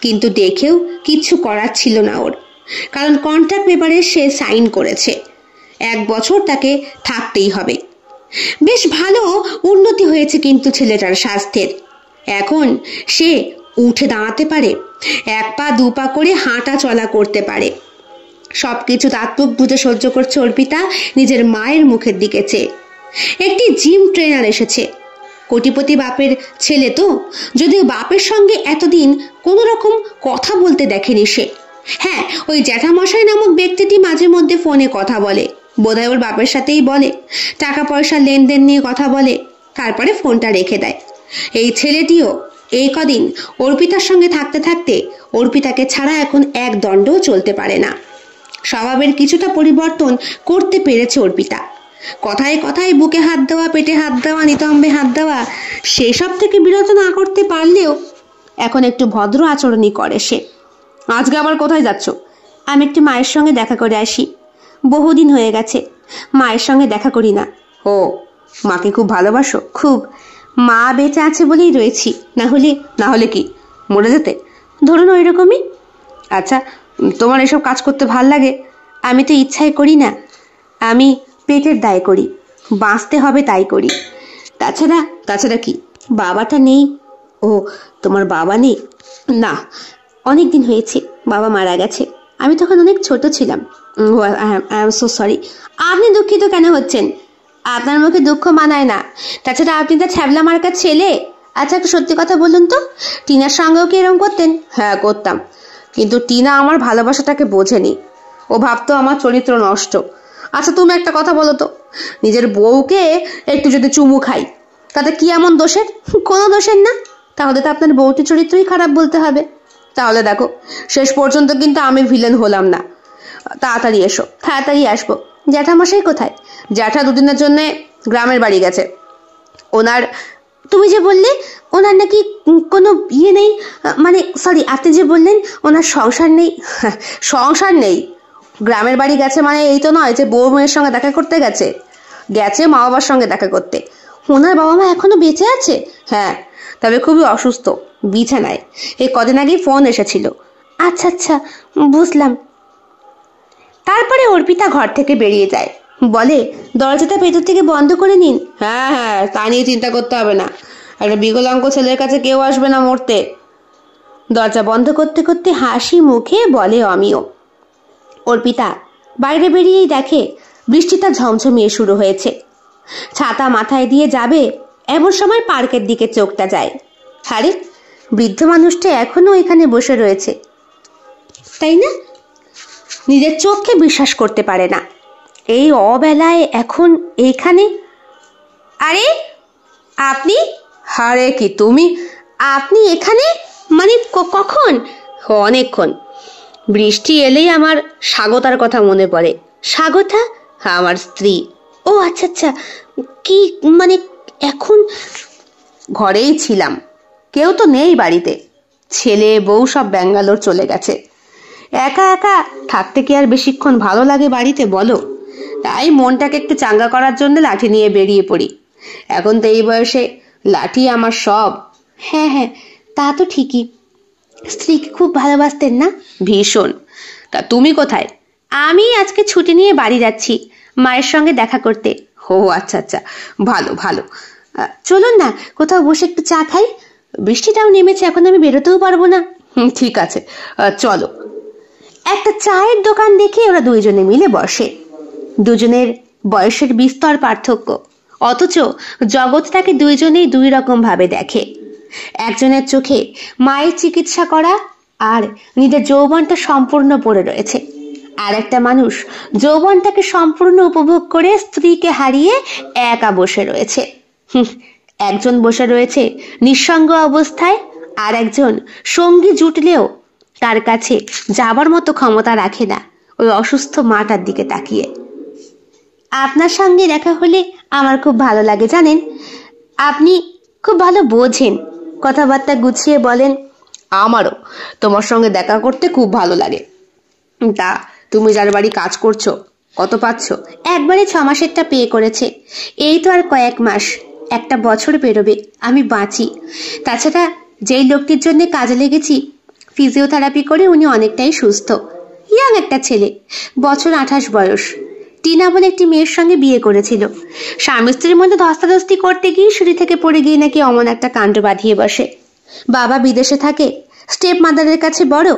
কিন্তু দেখেও কিচ্ছু করার ছিল না ওর, কারণ কন্ট্রাক্ট পেপারে সে সাইন করেছে, 1 বছর তাকে থাকতেই হবে। বেশ ভালো উন্নতি হয়েছে কিন্তু ছেলেটার স্বাস্থ্যের। এখন সে উঠে দাঁড়াতে পারে, 1 পা 2 পা করে হাঁটা চলা করতে পারে। সবকিছু তাৎপুক বুঝে সহ্য করছে অর্পিতা নিজের মায়ের মুখের দিকে চেয়ে। একটি জিম ট্রেনার এসেছে, কোটিপতি বাপের ছেলে তো, যদিও বাপের সঙ্গে এতদিন কোনো রকম কথা বলতে দেখেনি সে। হ্যাঁ, ওই জ্যাঠামশাই নামক ব্যক্তিটি মাঝে মধ্যে ফোনে কথা বলে, বোধহয় ওর বাপের সাথেই বলে, টাকা পয়সা লেনদেন নিয়ে কথা বলে, তারপরে ফোনটা রেখে দেয়। এই ছেলেটিও এই কদিন অর্পিতার সঙ্গে থাকতে থাকতে অর্পিতাকে ছাড়া এখন এক দণ্ডও চলতে পারে না। স্বভাবের কিছুটা পরিবর্তন করতে পেরেছে অর্পিতা। কথায় কথায় বুকে হাত দেওয়া, পেটে হাত দেওয়া, নিতম্বে হাত দেওয়া, সেসব থেকে বিরত না করতে পারলেও এখন একটু ভদ্র আচরণই করে সে। আজকে আবার কোথায় যাচ্ছ? আমি একটু মায়ের সঙ্গে দেখা করে আসি, বহুদিন হয়ে গেছে মায়ের সঙ্গে দেখা করি না। ও, মাকে খুব ভালোবাসো? খুব। মা বেঁচে আছে বলেই রয়েছি, না হলে কি মরে যেতে? ধরুন ওই রকমই। আচ্ছা, তোমার এসব কাজ করতে ভাল লাগে? আমি তো ইচ্ছাই করি না, আমি পেটের দায় করি, বাঁচতে হবে তাই করি। তাছাড়া কি? বাবাটা নেই। ও, তোমার বাবা নেই? না, অনেক দিন হয়েছে বাবা মারা গেছে, আমি তখন অনেক ছোট ছিলাম। I am so sorry. আপনি দুঃখিত কেন হচ্ছেন? আপনার মুখে দুঃখ মানায় না। তাছাড়া আপনি তো ছ্যাবলা মার্কার ছেলে। আচ্ছা, একটু সত্যি কথা বলুন তো, টিনার সঙ্গেও কি এরকম করতেন? হ্যাঁ, করতাম, কিন্তু টিনা আমার ভালোবাসাটাকে বোঝেনি, ও ভাবতো আমার চরিত্র নষ্ট। আচ্ছা, তুমি একটা কথা বলো তো, নিজের বউকে একটু যদি চুমু খাই তাতে কি এমন দোষের? কোনো দোষের না। তাহলে তো আপনার বউটির চরিত্রই খারাপ বলতে হবে। তাহলে দেখো, শেষ পর্যন্ত কিন্তু আমি ভিলেন হলাম না। তাড়াতাড়ি এসো। তাড়াতাড়ি আসবো। জ্যাঠামশাই কোথায়? জ্যাঠা 2 দিনের জন্য গ্রামের বাড়ি গেছে। ওনার, তুমি যে বললে ওনার নাকি কোনো বিয়ে নেই, মানে সরি, আপনি যে বললেন ওনার সংসার নেই। সংসার নেই, গ্রামের বাড়ি গেছে মানে এই তো নয় যে বউ মেয়ের সঙ্গে দেখা করতে গেছে মা বাবার সঙ্গে দেখা করতে। ওনার বাবা মা এখনো বেঁচে আছে? হ্যাঁ, তবে খুবই অসুস্থ, বিছানায়। এই কদিন আগেই ফোন এসেছিল। আচ্ছা আচ্ছা, বুঝলাম। তারপরে অর্পিতা ঘর থেকে বেরিয়ে যায়, বলে, দরজাটা ভেতর থেকে বন্ধ করে নিন। হ্যাঁ হ্যাঁ, তা নিয়ে চিন্তা করতে হবে না, একটা বিকলাঙ্গ ছেলের কাছে কেউ আসবে না মরতে। দরজা বন্ধ করতে করতে হাসি মুখে বলে অমিয়। অর্পিতা বাইরে বেরিয়েই দেখে বৃষ্টিটা ঝমঝমিয়ে শুরু হয়েছে। ছাতা মাথায় দিয়ে যাবে এমন সময় পার্কের দিকে চোখটা যায়। আরে বৃদ্ধ মানুষটা এখনো এখানে বসে রয়েছে, তাই না? নিজের চোখকে বিশ্বাস করতে পারে না, এই অবেলায় এখন এখানে। আরে আপনি? আরে কি তুমি? আপনি এখানে মানে কখন? অনেকক্ষণ। বৃষ্টি এলেই আমার স্বাগতার কথা মনে পড়ে। স্বাগতা? আমার স্ত্রী। ও আচ্ছা আচ্ছা, কি মানে এখন? ঘরেই ছিলাম, কেউ তো নেই বাড়িতে, ছেলে বউ সব ব্যাঙ্গালোর চলে গেছে। একা একা থাকতে কি আর বেশিক্ষণ ভালো লাগে বাড়িতে বলো? তাই মনটাকে একটু চাঙ্গা করার জন্য লাঠি নিয়ে বেরিয়ে পড়ি। এখন তো এই বয়সে লাঠি আমার সব। হ্যাঁ হ্যাঁ, তা তো ঠিকই। স্ত্রীকে খুব ভালোবাসতেন না? ভীষণ। তা তুমি কোথায়? আমি আজকে ছুটি নিয়ে বাড়ি যাচ্ছি, মায়ের সঙ্গে দেখা করতে। ও আচ্ছা আচ্ছা, ভালো ভালো। চলুন না কোথাও বসে একটু চা খাই। বৃষ্টিটাও নেমেছে, এখন আমি বেরোতেও পারবো না। ঠিক আছে, চলো। একটা চায়ের দোকান দেখে ওরা দুইজনে মিলে বসে। দুজনের বয়সের বিস্তর পার্থক্য, অথচ জগৎটাকে দুইজনেই দুই রকম ভাবে দেখে। একজনের চোখে মায়ের চিকিৎসা করা আর নিজের যৌবনটা সম্পূর্ণ পড়ে রয়েছে, আর একটা মানুষ যৌবনটাকে সম্পূর্ণ উপভোগ করে স্ত্রীকে হারিয়ে একা বসে রয়েছে। একজন বসে রয়েছে নিঃসঙ্গ অবস্থায়, আর একজন সঙ্গী জুটলেও তার কাছে যাবার মতো ক্ষমতা রাখে না ওই অসুস্থ মাটার দিকে তাকিয়ে। আপনার সঙ্গে দেখা হলে আমার খুব ভালো লাগে জানেন, আপনি খুব ভালো বোঝেন, কথাবার্তা গুছিয়ে বলেন। আমারও তোমার সঙ্গে দেখা করতে খুব ভালো লাগে। তা তুমি যার বাড়ি কাজ করছো কত পাচ্ছ? একবারে 6 মাসেরটা পে করেছে। এই তো আর কয়েক মাস, একটা বছর বেরোবে আমি বাঁচি। তাছাড়া যেই লোকটির জন্য কাজে লেগেছি, ফিজিওথেরাপি করে উনি অনেকটাই সুস্থ। ইয়াং একটা ছেলে, বছর 28 বয়স। টিনা বলে একটি মেয়ের সঙ্গে বিয়ে করেছিল। স্বামী স্ত্রীর মধ্যে ধস্তাধস্তি করতে গিয়ে সিঁড়ি থেকে পড়ে গিয়ে নাকি অমন একটা কাণ্ড বাঁধিয়ে বসে। বাবা বিদেশে থাকে, স্টেপ মাদারের কাছে বড়।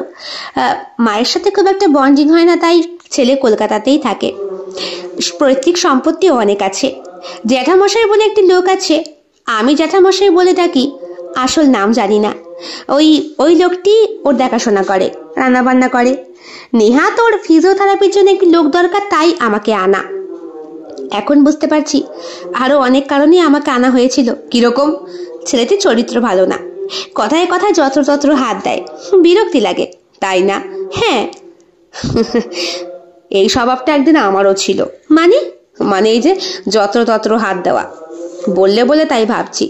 মায়ের সাথে খুব একটা বন্ডিং হয় না, তাই ছেলে কলকাতাতেই থাকে। পৈতৃক সম্পত্তিও অনেক আছে। জ্যাঠামশাই বলে একটি লোক আছে, আমি জ্যাঠামশাই বলে ডাকি, আসল নাম জানি না। ওই লোকটি ওর দেখাশোনা করে, রান্না বান্না করে। নেহাত ওর ফিজিওথেরাপির জন্য একটি লোক দরকার, তাই আমাকে আনা। এখন বুঝতে পারছি আরো অনেক কারণে আমাকে আনা হয়েছিল। কিরকম? ছেলেটির চরিত্র ভালো না, কথায় কথায় যত্রতত্র হাত দেয়, বিরক্তি লাগে, তাই না? হ্যাঁ। এই স্বভাবটা একদিন আমারও ছিল। মানে এই যে যত্রতত্র হাত দেওয়া, বললে বলে তাই ভাবছি।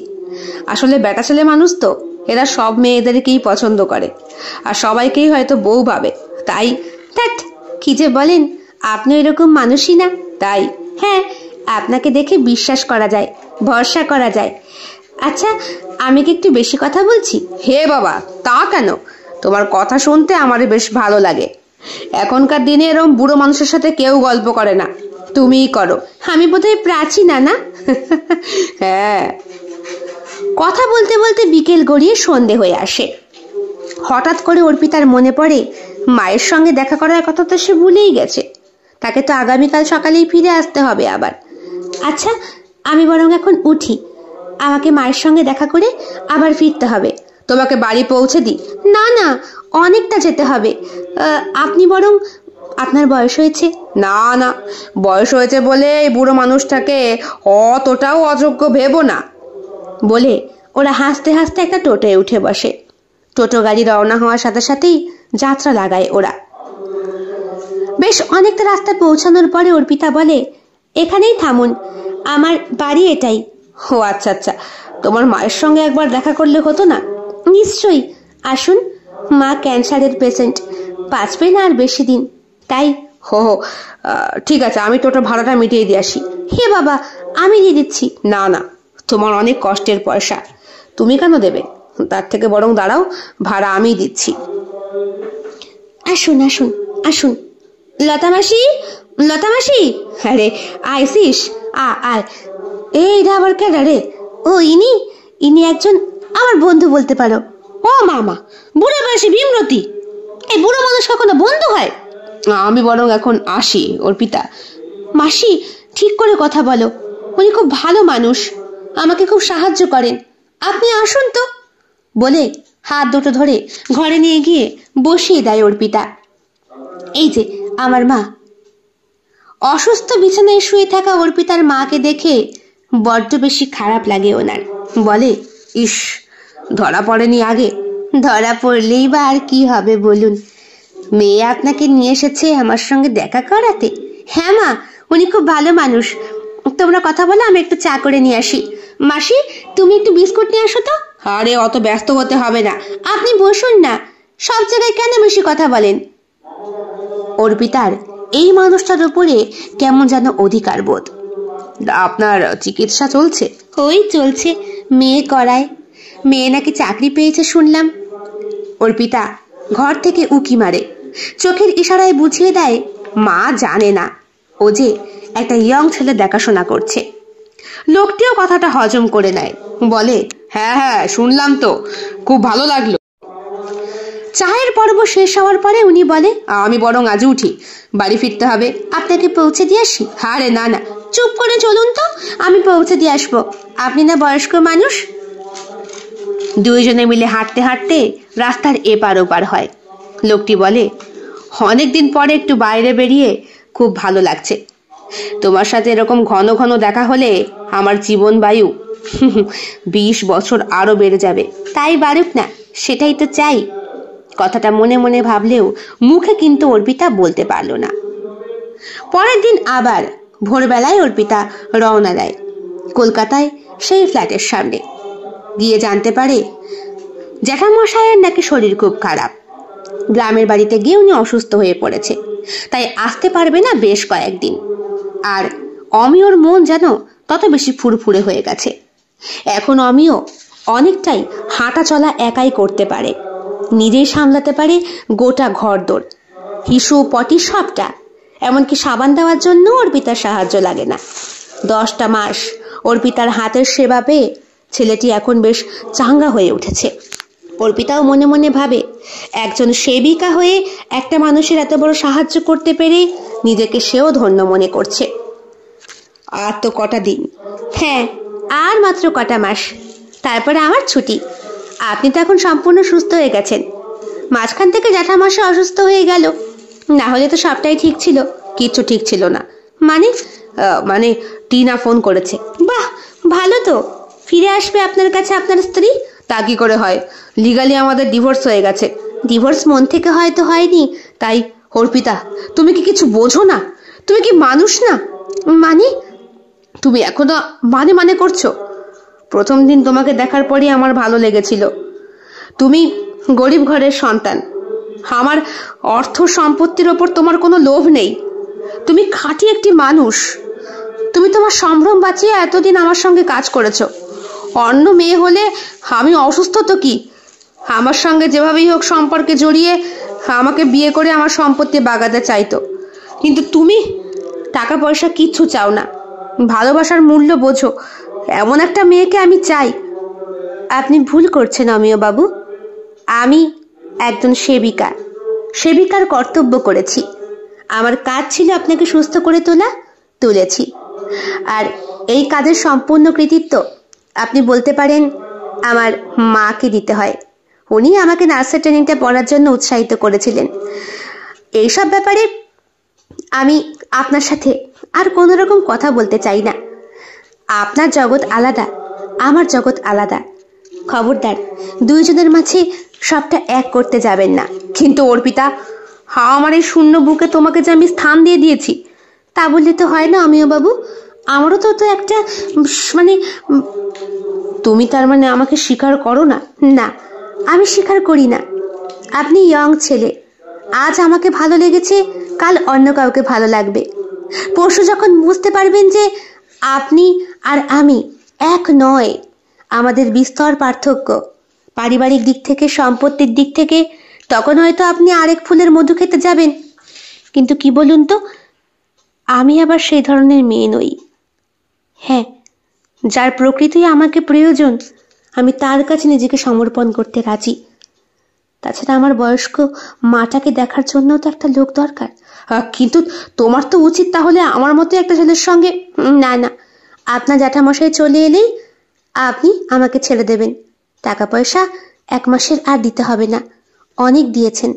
আসলে বেটা ছেলে মানুষ তো, এরা সব মেয়েদেরকেই পছন্দ করে, আর সবাইকেই হয়তো বউ ভাবে, তাই। ধ্যাৎ, কি যে বলেন, আপনি এরকম মানুষই না, তাই। হ্যাঁ, আপনাকে দেখে বিশ্বাস করা যায়, ভরসা করা যায়। আচ্ছা, আমি কি একটু বেশি কথা বলছি? হে বাবা, তা কেন? তোমার কথা শুনতে আমারই বেশ ভালো লাগে। এখনকার দিনে এরকম বুড়ো মানুষের সাথে কেউ গল্প করে না, তুমিই করো। আমি বোধহয় প্রাচী না? হ্যাঁ। কথা বলতে বলতে বিকেল গড়িয়ে সন্ধে হয়ে আসে। হঠাৎ করে অর্পিতার মনে পড়ে মায়ের সঙ্গে দেখা করার কথা তো সে ভুলেই গেছে। তাকে তো আগামীকাল সকালেই ফিরে আসতে হবে আবার। আচ্ছা, আমি বরং এখন উঠি, আমাকে মায়ের সঙ্গে দেখা করে আবার ফিরতে হবে। তোমাকে বাড়ি পৌঁছে দিই? না না, অনেকটা যেতে হবে। আপনি বরং, আপনার বয়স হয়েছে। না না, বয়স হয়েছে বলে এই বুড়ো মানুষটাকে অতটাও অযোগ্য ভেবো না বলে ওরা হাসতে হাসতে একটা টোটোয় উঠে বসে। টোটো গাড়ি রওনা হওয়ার সাথে সাথেই যাত্রা লাগায় ওরা। বেশ অনেকটা রাস্তা পৌঁছানোর পরে অর্পিতা বলে, এখানেই থামুন, আমার বাড়ি এটাই। ও আচ্ছা আচ্ছা, তোমার মায়ের সঙ্গে একবার দেখা করলে হতো না? নিশ্চয়ই, আসুন। মা ক্যান্সারের পেশেন্ট, বাঁচবে না আর বেশি দিন, তাই। হো, ঠিক আছে, আমি টোটো ভাড়াটা মিটিয়ে দিয়ে আসি। হে বাবা, আমি দিয়ে দিচ্ছি। না না, তোমার অনেক কষ্টের পয়সা, তুমি কেন দেবে? তার থেকে বরং দাঁড়াও, ভাড়া আমি দিচ্ছি। আসুন আসুন আসুন। লতা মাসি, আরে আইসিস, আয়। এইটা আবার কেডা রে? ও ইনি একজন আমার বন্ধু বলতে পারো। ও মামা, বুড়ো বয়সে ভীমরতি, এই বুড়ো মানুষ কখনো বন্ধু হয়? আমি বরং এখন আসি অর্পিতা। মাসি, ঠিক করে কথা বলো, উনি খুব ভালো মানুষ, আমাকে খুব সাহায্য করেন, আপনি আসুন তো। বলে হাত দুটো ধরে ঘরে নিয়ে গিয়ে বসিয়ে দেয় অর্পিতা। এই যে আমার মা। অসুস্থ বিছানায় শুয়ে থাকা অর্পিতার মাকে দেখে বড্ড বেশি খারাপ লাগে ওনার। বলে, ইস, ধরা পড়েনি আগে। ধরা পড়লেই বা আর কি হবে বলুন? মেয়ে আপনাকে নিয়ে এসেছে আমার সঙ্গে দেখা করাতে। হ্যাঁ মা, উনি খুব ভালো মানুষ। তোমরা কথা বলো, আমি একটু চা করে নিয়ে আসি। মাসি, তুমি একটু বিস্কুট নিয়ে আসো তো। আরে অত ব্যস্ত হতে হবে না, আপনি বসুন না। সব জায়গায় কেন বেশি কথা বলেন? অর্পিতার এই মানুষটার উপরে কেমন যেন অধিকার বোধ। আপনার চিকিৎসা চলছে? ওই চলছে, মেয়ে করায়। মেয়ে নাকি চাকরি পেয়েছে শুনলাম। অর্পিতা ঘর থেকে উকি মারে, চোখের ইশারায় বুঝিয়ে দেয় মা জানে না ও যে একটা ইয়ং ছেলে দেখাশোনা করছে। লোকটিও কথাটা হজম করে নেয়, বলে, হ্যাঁ হ্যাঁ শুনলাম তো, খুব ভালো লাগলো। চায়ের পর্ব শেষ হওয়ার পরে উনি বলে, আমি বরং আজ উঠি, বাড়ি ফিরতে হবে। আপনাকে পৌঁছে দিয়ে আসি? আরে না না, চুপ করে চলুন তো, আমি পৌঁছে দিয়ে আসবো। আপনি না বয়স্ক মানুষ। দুইজনে মিলে হাঁটতে হাঁটতে রাস্তার এপার ওপার হয়। লোকটি বলে, অনেকদিন পরে একটু বাইরে বেরিয়ে খুব ভালো লাগছে। তোমার সাথে এরকম ঘন ঘন দেখা হলে আমার জীবন বায়ু 20 বছর আরো বেড়ে যাবে। তাই বাড়ুক না, সেটাই তো চাই। কথাটা মনে মনে ভাবলেও মুখে কিন্তু অর্পিতা বলতে পারল না। পরের দিন আবার ভোরবেলায় অর্পিতা রওনা দেয় কলকাতায় সেই ফ্ল্যাটের সামনে। গিয়ে জানতে পারে জ্যাঠামশাইয়ের নাকি শরীর খুব খারাপ। গ্রামের বাড়িতে গিয়ে উনি অসুস্থ হয়ে পড়েছে, তাই আসতে পারবে না বেশ কয়েকদিন। আর অমিয়র মন যেন তত বেশি ফুরফুরে হয়ে গেছে। এখন অমিয় অনেকটাই হাঁটা চলা একাই করতে পারে, নিজেই সামলাতে পারে গোটা ঘরদোর, হিসু পটি সবটা। এমনকি সাবান দেওয়ার জন্য অর্পিতার সাহায্য লাগে না। 10টা মাস অর্পিতার হাতের সেবা পেয়ে ছেলেটি এখন বেশ চাঙ্গা হয়ে উঠেছে। অর্পিতাও মনে মনে ভাবে, একজন সেবিকা হয়ে একটা মানুষের এত বড় সাহায্য করতে পেরে নিজেকে সেও ধন্য মনে করছে। আর তো কটা দিন, হ্যাঁ আর মাত্র কটা মাস, তারপরে আমার ছুটি। আপনি তো এখন সম্পূর্ণ সুস্থ হয়ে গেছেন। মাঝখান থেকে জ্যাঠামশাই অসুস্থ হয়ে গেল, না হলে তো সবটাই ঠিক ছিল। কিচ্ছু ঠিক ছিল না। মানে টিনা ফোন করেছে। বাহ, ভালো তো। ফিরে আসবে আপনার কাছে আপনার স্ত্রী? তা কি করে হয়, লিগালি আমাদের ডিভোর্স হয়ে গেছে। ডিভোর্স মন থেকে হয়তো হয়নি, তাই। অর্পিতা, তুমি কি কিছু বোঝো না? তুমি কি মানুষ না? মানে তুমি এখনো মানে করছো? প্রথম দিন তোমাকে দেখার পরই আমার ভালো লেগেছিল। তুমি গরিব ঘরের সন্তান। আমার অর্থ সম্পত্তির ওপর তোমার কোনো লোভ নেই। তুমি খাঁটি একটি মানুষ। তুমি তোমার সম্ভ্রম বাঁচিয়ে এতদিন আমার সঙ্গে কাজ করেছো। অন্য মেয়ে হলে আমি অসুস্থ তো কি, আমার সঙ্গে যেভাবেই হোক সম্পর্কে জড়িয়ে আমাকে বিয়ে করে আমার সম্পত্তি বাগাতে চাইতো। কিন্তু তুমি টাকা পয়সা কিচ্ছু চাও না, ভালোবাসার মূল্য বোঝো। এমন একটা মেয়েকে আমি চাই। আপনি ভুল করছেন অমিয় বাবু। আমি একজন সেবিকার কর্তব্য করেছি। আমার কাজ ছিল আপনাকে সুস্থ করে তুলেছি। আর এই কাজের সম্পূর্ণ কৃতিত্ব আপনি বলতে পারেন আমার মাকে দিতে হয়। উনি আমাকে নার্সের ট্রেনিংটা পড়ার জন্য উৎসাহিত করেছিলেন। এইসব ব্যাপারে আমি আপনার সাথে আর কোনো রকম কথা বলতে চাই না। আপনার জগৎ আলাদা, আমার জগৎ আলাদা। খবরদার দুইজনের মাঝে সবটা এক করতে যাবেন না। কিন্তু অর্পিতা, আমার এই শূন্য বুকে তোমাকে যে আমি স্থান দিয়ে দিয়েছি, তা বললে তো হয় না অমিয় বাবু। আমারও তো একটা তুমি তার মানে আমাকে স্বীকার করো না? না, আমি স্বীকার করি না। আপনি ইয়ং ছেলে, আজ আমাকে ভালো লেগেছে, কাল অন্য কাউকে ভালো লাগবে। পরশু যখন বুঝতে পারবেন যে আপনি আর আমি এক নয়, আমাদের বিস্তর পার্থক্য পারিবারিক দিক থেকে, সম্পত্তির দিক থেকে, তখন হয়তো আপনি আরেক ফুলের মধু খেতে যাবেন। কিন্তু কি বলুন তো, আমি আবার সেই ধরনের মেয়ে নই। হ্যাঁ, যার প্রকৃতি আমাকে প্রয়োজন, আমি তার কাছে নিজেকে সমর্পণ করতে রাজি। তাছাড়া আমার বয়স্ক মাটাকে দেখার জন্য তো একটা লোক দরকার। কিন্তু তোমার তো উচিত তাহলে আমার মতো একটা ছেলের সঙ্গে। না, আপনার জ্যাঠামশাই চলে এলেই আপনি আমাকে ছেড়ে দেবেন। টাকা পয়সা 1 মাসের আর দিতে হবে না, অনেক দিয়েছেন,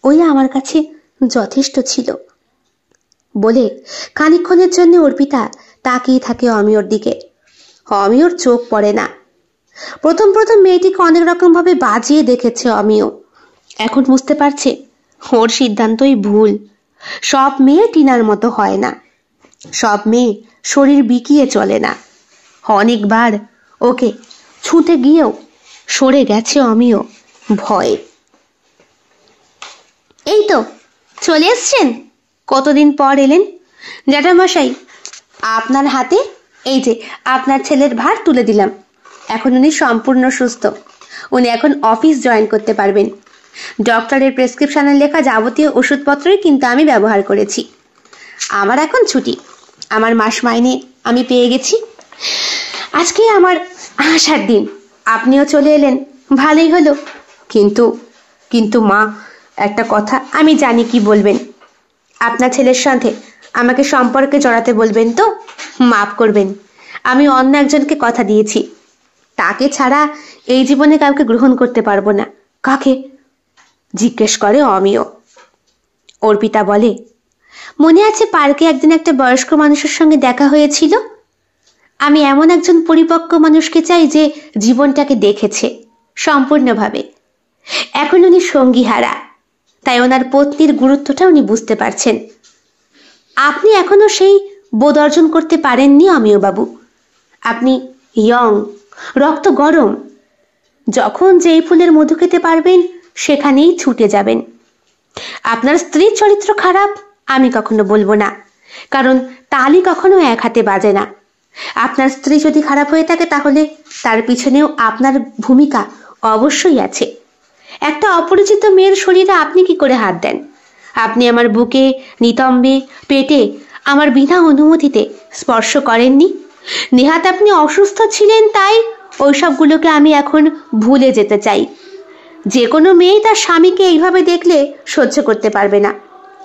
ওই আমার কাছে যথেষ্ট ছিল। বলে খানিকক্ষণের জন্য অর্পিতা তাকিয়ে থাকে অমিয়র দিকে। অমিয়র চোখ পড়ে না। প্রথম প্রথম মেয়েটিকে অনেক রকম ভাবে বাজিয়ে দেখেছে অমিয়। এখন বুঝতে পারছে ওর সিদ্ধান্তই ভুল। সব মেয়ে টিনার মতো হয় না, সব মেয়ে শরীর বিকিয়ে চলে না। অনেকবার ওকে ছুঁতে গিয়েও সরে গেছে অমিয় ভয়ে। এই তো চলে এসছেন, কতদিন পর এলেন। জ্যাঠামশাই, আপনার হাতে এই যে আপনার ছেলের ভার তুলে দিলাম। এখন উনি সম্পূর্ণ সুস্থ, উনি এখন অফিস জয়েন করতে পারবেন। ডক্টরের প্রেসক্রিপশনের লেখা যাবতীয় ওষুধপত্রই কিন্তু আমি ব্যবহার করেছি। আমার এখন ছুটি, আমার মাস মাইনে আমি পেয়ে গেছি। আজকে আমার আসার দিন, আপনিও চলে এলেন, ভালোই হলো। কিন্তু কিন্তু মা, একটা কথা, আমি জানি কি বলবেন। আপনার ছেলের সাথে আমাকে সম্পর্কে জড়াতে বলবেন তো? মাফ করবেন, আমি অন্য একজনকে কথা দিয়েছি, তাকে ছাড়া এই জীবনে কাউকে গ্রহণ করতে পারবো না। কাকে জিজ্ঞেস করে অমিয়। অর্পিতা বলে, মনে আছে পার্কে একদিন একটা বয়স্ক মানুষের সঙ্গে দেখা হয়েছিল? আমি এমন একজন পরিপক্ক মানুষকে চাই যে জীবনটাকে দেখেছে সম্পূর্ণভাবে। এখন উনি সঙ্গী হারা, তাই ওনার পত্নীর গুরুত্বটা উনি বুঝতে পারছেন। আপনি এখনো সেই বোধ অর্জন করতে পারেননি অমিয় বাবু। আপনি ইয়ং, রক্ত গরম, যখন যেই ফুলের মধু খেতে পারবেন সেখানেই ছুটে যাবেন। আপনার স্ত্রীর চরিত্র খারাপ আমি কখনো বলবো না, কারণ তালি কখনো এক হাতে বাজে না। আপনার স্ত্রী যদি খারাপ হয়ে থাকে তাহলে তার পিছনেও আপনার ভূমিকা অবশ্যই আছে। একটা অপরিচিত মেয়ের শরীরে আপনি কি করে হাত দেন? আপনি আমার বুকে, নিতম্বে, পেটে আমার বিনা অনুমতিতে স্পর্শ করেননি। নেহাত আপনি অসুস্থ ছিলেন, তাই ওইসবগুলোকে আমি এখন ভুলে যেতে চাই। যে কোনো মেয়ে তার স্বামীকে এইভাবে দেখলে সহ্য করতে পারবে না,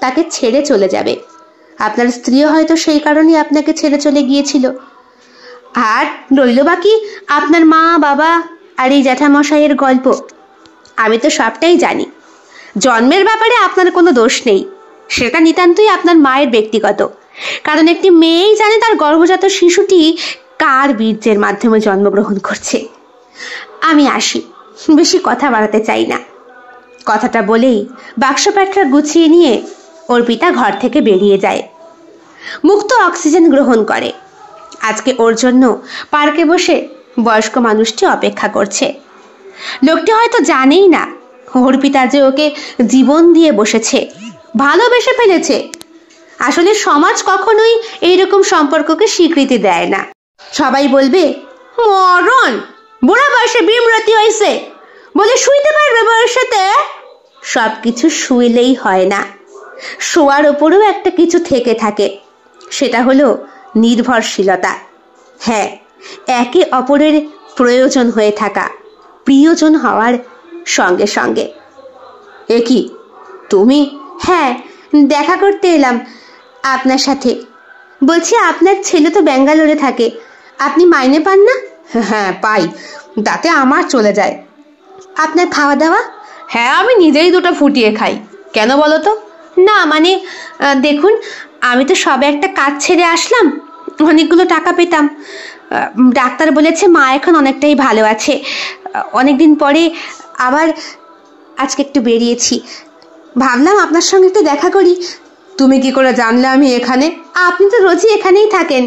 তাকে ছেড়ে চলে যাবে। আপনার স্ত্রীও হয়তো সেই কারণেই আপনাকে ছেড়ে চলে গিয়েছিল। আর রইল বাকি আপনার মা, বাবা আর এই জ্যাঠামশাইয়ের গল্প। আমি তো সবটাই জানি। জন্মের ব্যাপারে আপনার কোনো দোষ নেই, সেটা নিতান্তই আপনার মায়ের ব্যক্তিগত, কারণ একটি মেয়েই জানে তার গর্ভজাত শিশুটি কার বীর্যের মাধ্যমে জন্মগ্রহণ করছে। আমি আসি, বেশি কথা বাড়াতে চাই না। কথাটা বলেই বাক্সপ্যাটরা গুছিয়ে নিয়ে অর্পিতা ঘর থেকে বেরিয়ে যায়। মুক্ত অক্সিজেন গ্রহণ করে। আজকে ওর জন্য পার্কে বসে বয়স্ক মানুষটি অপেক্ষা করছে। লোকটি হয়তো জানেই না অর্পিতা যে ওকে জীবন দিয়ে বসেছে, ভালোবেসে ফেলেছে। আসলে সমাজ কখনোই এইরকম সম্পর্ককে স্বীকৃতি দেয় না। সবাই বলবে, মরণ, বুড়া বয়সে বিমরতি হয়েছে বলে শুইতে পারবে বউয়ের সাথে। সবকিছু শুইলেই হয় না, শোয়ার ওপরেও একটা কিছু থেকে থাকে, সেটা হলো নির্ভরশীলতা। হ্যাঁ, একে অপরের প্রয়োজন হয়ে থাকা, প্রিয়জন হওয়ার সঙ্গে সঙ্গে। এ কি তুমি? হ্যাঁ, দেখা করতে এলাম আপনার সাথে। বলছি, আপনার ছেলে তো ব্যাঙ্গালোরে থাকে, আপনি মাইনে পান না? হ্যাঁ পাই, তাতে আমার চলে যায়। আপনার খাওয়া দাওয়া? হ্যাঁ, আমি নিজেই দুটো ফুটিয়ে খাই। কেন বলো তো? না মানে দেখুন, আমি তো সবে একটা কাজ ছেড়ে আসলাম, অনেকগুলো টাকা পেতাম। ডাক্তার বলেছে মা এখন অনেকটাই ভালো আছে। অনেকদিন পরে আবার আজকে একটু বেরিয়েছি, ভাবলাম আপনার সঙ্গে একটু দেখা করি। তুমি কি করে জানলে আমি এখানে? আপনি তো রোজই এখানেই থাকেন,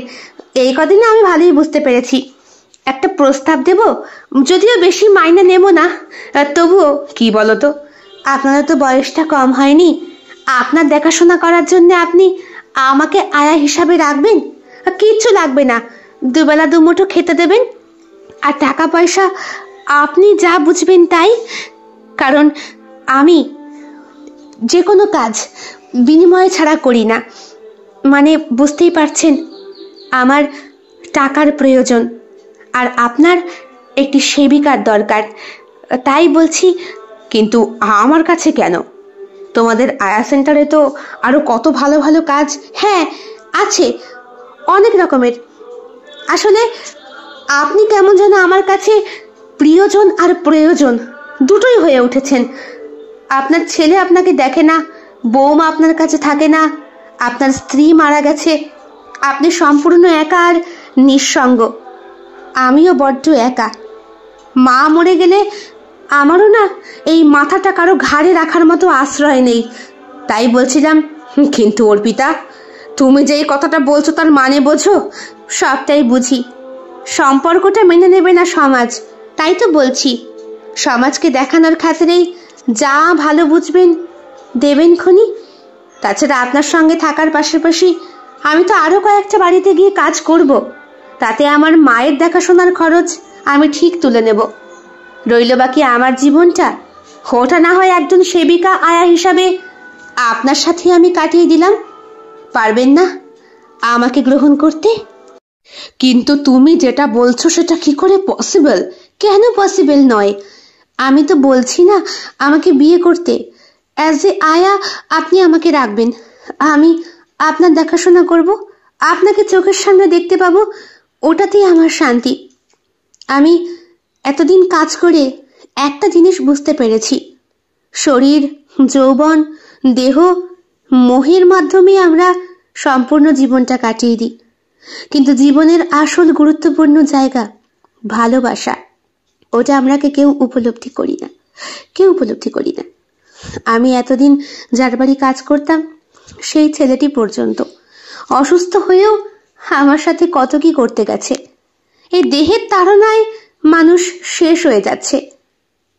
এই কদিনে আমি ভালোই বুঝতে পেরেছি। একটা প্রস্তাব দেব, যদিও বেশি মাইনে নেব না, তবুও। কি বলো তো? আপনারও তো বয়সটা কম হয়নি, আপনার দেখাশোনা করার জন্য আপনি আমাকে আয়া হিসাবে রাখবেন। কিচ্ছু লাগবে না, দুবেলা দুমুঠো খেতে দেবেন, আর টাকা পয়সা আপনি যা বুঝবেন তাই। কারণ আমি যে কোনো কাজ বিনিময় ছাড়া করি না, মানে বুঝতেই পারছেন, আমার টাকার প্রয়োজন, আর আপনার একটি সেবিকার দরকার, তাই বলছি। কিন্তু আমার কাছে কেন? তোমাদের আয়া সেন্টারে তো আরো কত ভালো ভালো কাজ। হ্যাঁ আছে, অনেক রকমের। আসলে আপনি কেমন যেন আমার কাছে প্রিয়জন আর প্রয়োজন দুটোই হয়ে উঠেছেন। আপনার ছেলে আপনাকে দেখে না, বৌমা আপনার কাছে থাকে না, আপনার স্ত্রী মারা গেছে, আপনি সম্পূর্ণ একা আর নিঃসঙ্গ। আমিও বড্ড একা। মা মরে গেলে আমারও না এই মাথাটা কারো ঘাড়ে রাখার মতো আশ্রয় নেই। তাই বলছিলাম, কিন্তু অর্পিতা, তুমি যে এই কথাটা বলছো তার মানে বোঝো? সবটাই বুঝি। সম্পর্কটা মেনে নেবে না সমাজ, তাই তো বলছি। সমাজকে দেখানোর খাতিরেই যা ভালো বুঝবেন দেবেন খনি। তাছাড়া আপনার সঙ্গে থাকার পাশাপাশি আমি তো আরো কয়েকটা বাড়িতে গিয়ে কাজ করব। তাতে আমার মায়ের দেখাশোনার খরচ আমি ঠিক তুলে নেব। রইল বাকি আমার জীবনটা, ওটা না হয় একজন সেবিকা আয়া হিসাবে আপনার সাথে আমি কাটিয়ে দিলাম। পারবেন না আমাকে গ্রহণ করতে? কিন্তু তুমি যেটা বলছো সেটা কি করে পসিবল? কেন পসিবল নয়? আমি তো বলছি না আমাকে বিয়ে করতে। অ্যাজ এ আয়া আপনি আমাকে রাখবেন, আমি আপনার দেখাশোনা করব, আপনাকে চোখের সামনে দেখতে পাবো, ওটাতেই আমার শান্তি। আমি এতদিন কাজ করে একটা জিনিস বুঝতে পেরেছি, শরীর, যৌবন, দেহ, মোহের মাধ্যমে আমরা সম্পূর্ণ জীবনটা কাটিয়ে দিই। কিন্তু জীবনের আসল গুরুত্বপূর্ণ জায়গা ভালোবাসা, ওটা আমরা কেউ উপলব্ধি করি না, কেউ উপলব্ধি করি না। আমি এতদিন যার বাড়ি কাজ করতাম, সেই ছেলেটি পর্যন্ত অসুস্থ হয়েও আমার সাথে কত কি করতে গেছে। এই দেহের তাড়নায় মানুষ শেষ হয়ে যাচ্ছে।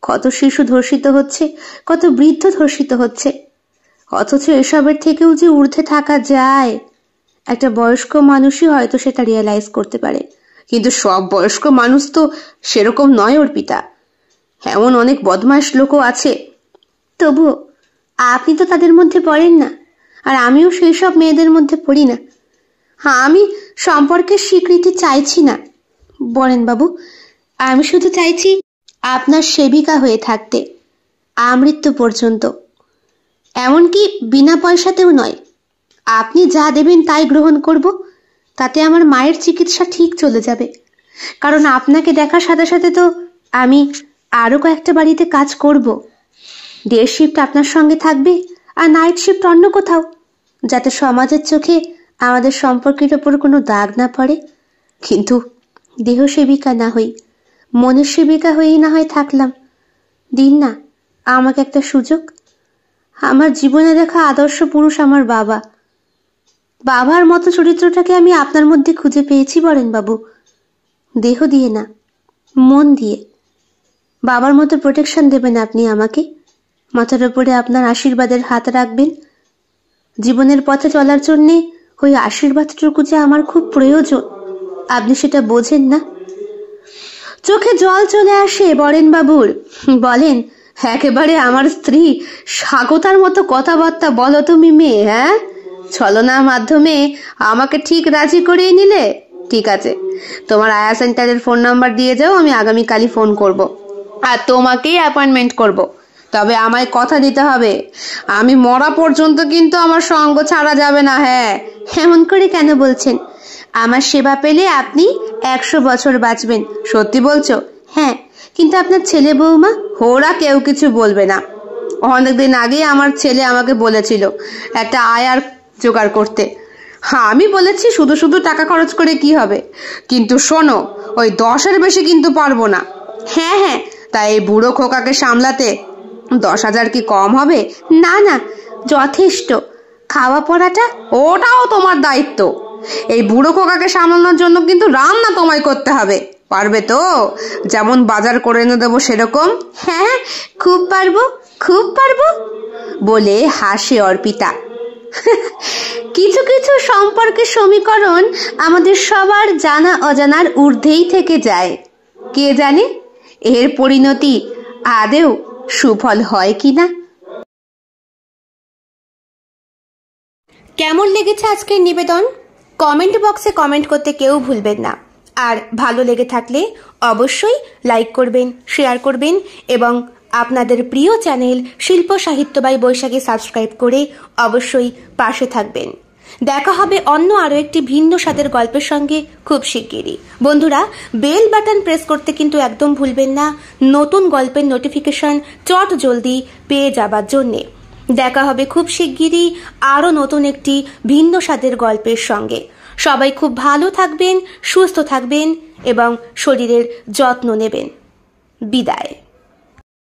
কত শিশু ধর্ষিত হচ্ছে, কত বৃদ্ধ ধর্ষিত হচ্ছে। অথচ এসবের থেকেও যে ঊর্ধ্বে থাকা যায়, একটা বয়স্ক মানুষই হয়তো সেটা রিয়েলাইজ করতে পারে। কিন্তু সব বয়স্ক মানুষ তো সেরকম নয় অর্পিতা। এমন অনেক বদমাশ লোকও আছে। তবুও আপনি তো তাদের মধ্যে পড়েন না, আর আমিও সেই সব মেয়েদের মধ্যে পড়ি না। আমি সম্পর্কের স্বীকৃতি চাইছি না বরেন বাবু, আমি শুধু চাইছি আপনার সেবিকা হয়ে থাকতে আমৃত্যু পর্যন্ত। এমনকি বিনা পয়সাতেও নয়, আপনি যা দেবেন তাই গ্রহণ করব। তাতে আমার মায়ের চিকিৎসা ঠিক চলে যাবে। কারণ আপনাকে দেখার সাথে সাথে তো আমি আরো কয়েকটা বাড়িতে কাজ করব। ডে শিফট আপনার সঙ্গে থাকবে, আর নাইট শিফট অন্য কোথাও, যাতে সমাজের চোখে আমাদের সম্পর্কের ওপর কোনো দাগ না পড়ে। কিন্তু দেহ সেবিকা না হই, মনের সেবিকা হয়েই না হয় থাকলাম। দিন না আমাকে একটা সুযোগ। আমার জীবনে দেখা আদর্শ পুরুষ আমার বাবা। বাবার মতো চরিত্রটাকে আমি আপনার মধ্যে খুঁজে পেয়েছি বরেন বাবু। দেহ দিয়ে না, মন দিয়ে। বাবার মতো প্রোটেকশন দেবেন আপনি আমাকে, মাথার উপরে আপনার আশীর্বাদের হাত রাখবেন। জীবনের পথে চলার জন্যে ওই আশীর্বাদটুকু যে আমার খুব প্রয়োজন, আপনি সেটা বোঝেন না। চোখে জল চলে আসে বরেন বাবুর। বলেন, একেবারে আমার স্ত্রী স্বাগতার মতো কথাবার্তা বলো তুমি মেয়ে। হ্যাঁ, ছলনার মাধ্যমে আমাকে ঠিক রাজি করিয়ে নিলে। ঠিক আছে, তোমার আয়া সেন্টারের ফোন নাম্বার দিয়ে যাও, আমি আগামীকালই ফোন করব, আর তোমাকেই অ্যাপয়েন্টমেন্ট করব। তবে আমায় কথা দিতে হবে, আমি মরা পর্যন্ত কিন্তু আমার সঙ্গ ছাড়া যাবে না। হ্যাঁ। এমন করে কেন বলছেন? আমার সেবা পেলে আপনি 100 বছর বাঁচবেন। সত্যি বলছো? হ্যাঁ। কিন্তু আপনার ছেলে বৌমা? ওরা কেউ কিছু বলবে না। অনেকদিন আগেই আমার ছেলে আমাকে বলেছিল একটা আয়ার জোগাড় করতে। হ্যাঁ, আমি বলেছি শুধু শুধু টাকা খরচ করে কি হবে, কিন্তু শোনো, ওই 10-এর বেশি কিন্তু পারবো না। হ্যাঁ হ্যাঁ, তাই এই বুড়ো খোকাকে সামলাতে 10,000 কি কম হবে? না না, যথেষ্ট। খাওয়া পড়াটা ওটাও তোমার দায়িত্ব। এই বুড়ো খোকাকে সামলানোর জন্য কিন্তু রান্না তোমায় করতে হবে। পারবে তো? যেমন বাজার করে এনে দেবো সেরকম। হ্যাঁ, খুব পারবো, খুব পারবো বলে হাসে অর্পিতা। কিছু কিছু সম্পর্কের সমীকরণ আমাদের সবার জানা অজানার ঊর্ধ্বেই থেকে যায়। কে জানে এর পরিণতি আদেও সুফল হয় কিনা। কেমন লেগেছে আজকের নিবেদন? কমেন্ট বক্সে কমেন্ট করতে কেউ ভুলবেন না। আর ভালো লেগে থাকলে অবশ্যই লাইক করবেন, শেয়ার করবেন এবং আপনাদের প্রিয় চ্যানেল শিল্প সাহিত্য বাই বৈশাখী সাবস্ক্রাইব করে অবশ্যই পাশে থাকবেন। দেখা হবে অন্য আরো একটি ভিন্ন স্বাদের গল্পের সঙ্গে খুব শিগগিরই। বন্ধুরা, বেল বাটন প্রেস করতে কিন্তু একদম ভুলবেন না, নতুন গল্পের নোটিফিকেশন চট জলদি পেয়ে যাবার জন্যে। দেখা হবে খুব শিগগিরই আরো নতুন একটি ভিন্ন স্বাদের গল্পের সঙ্গে। সবাই খুব ভালো থাকবেন, সুস্থ থাকবেন এবং শরীরের যত্ন নেবেন। বিদায়।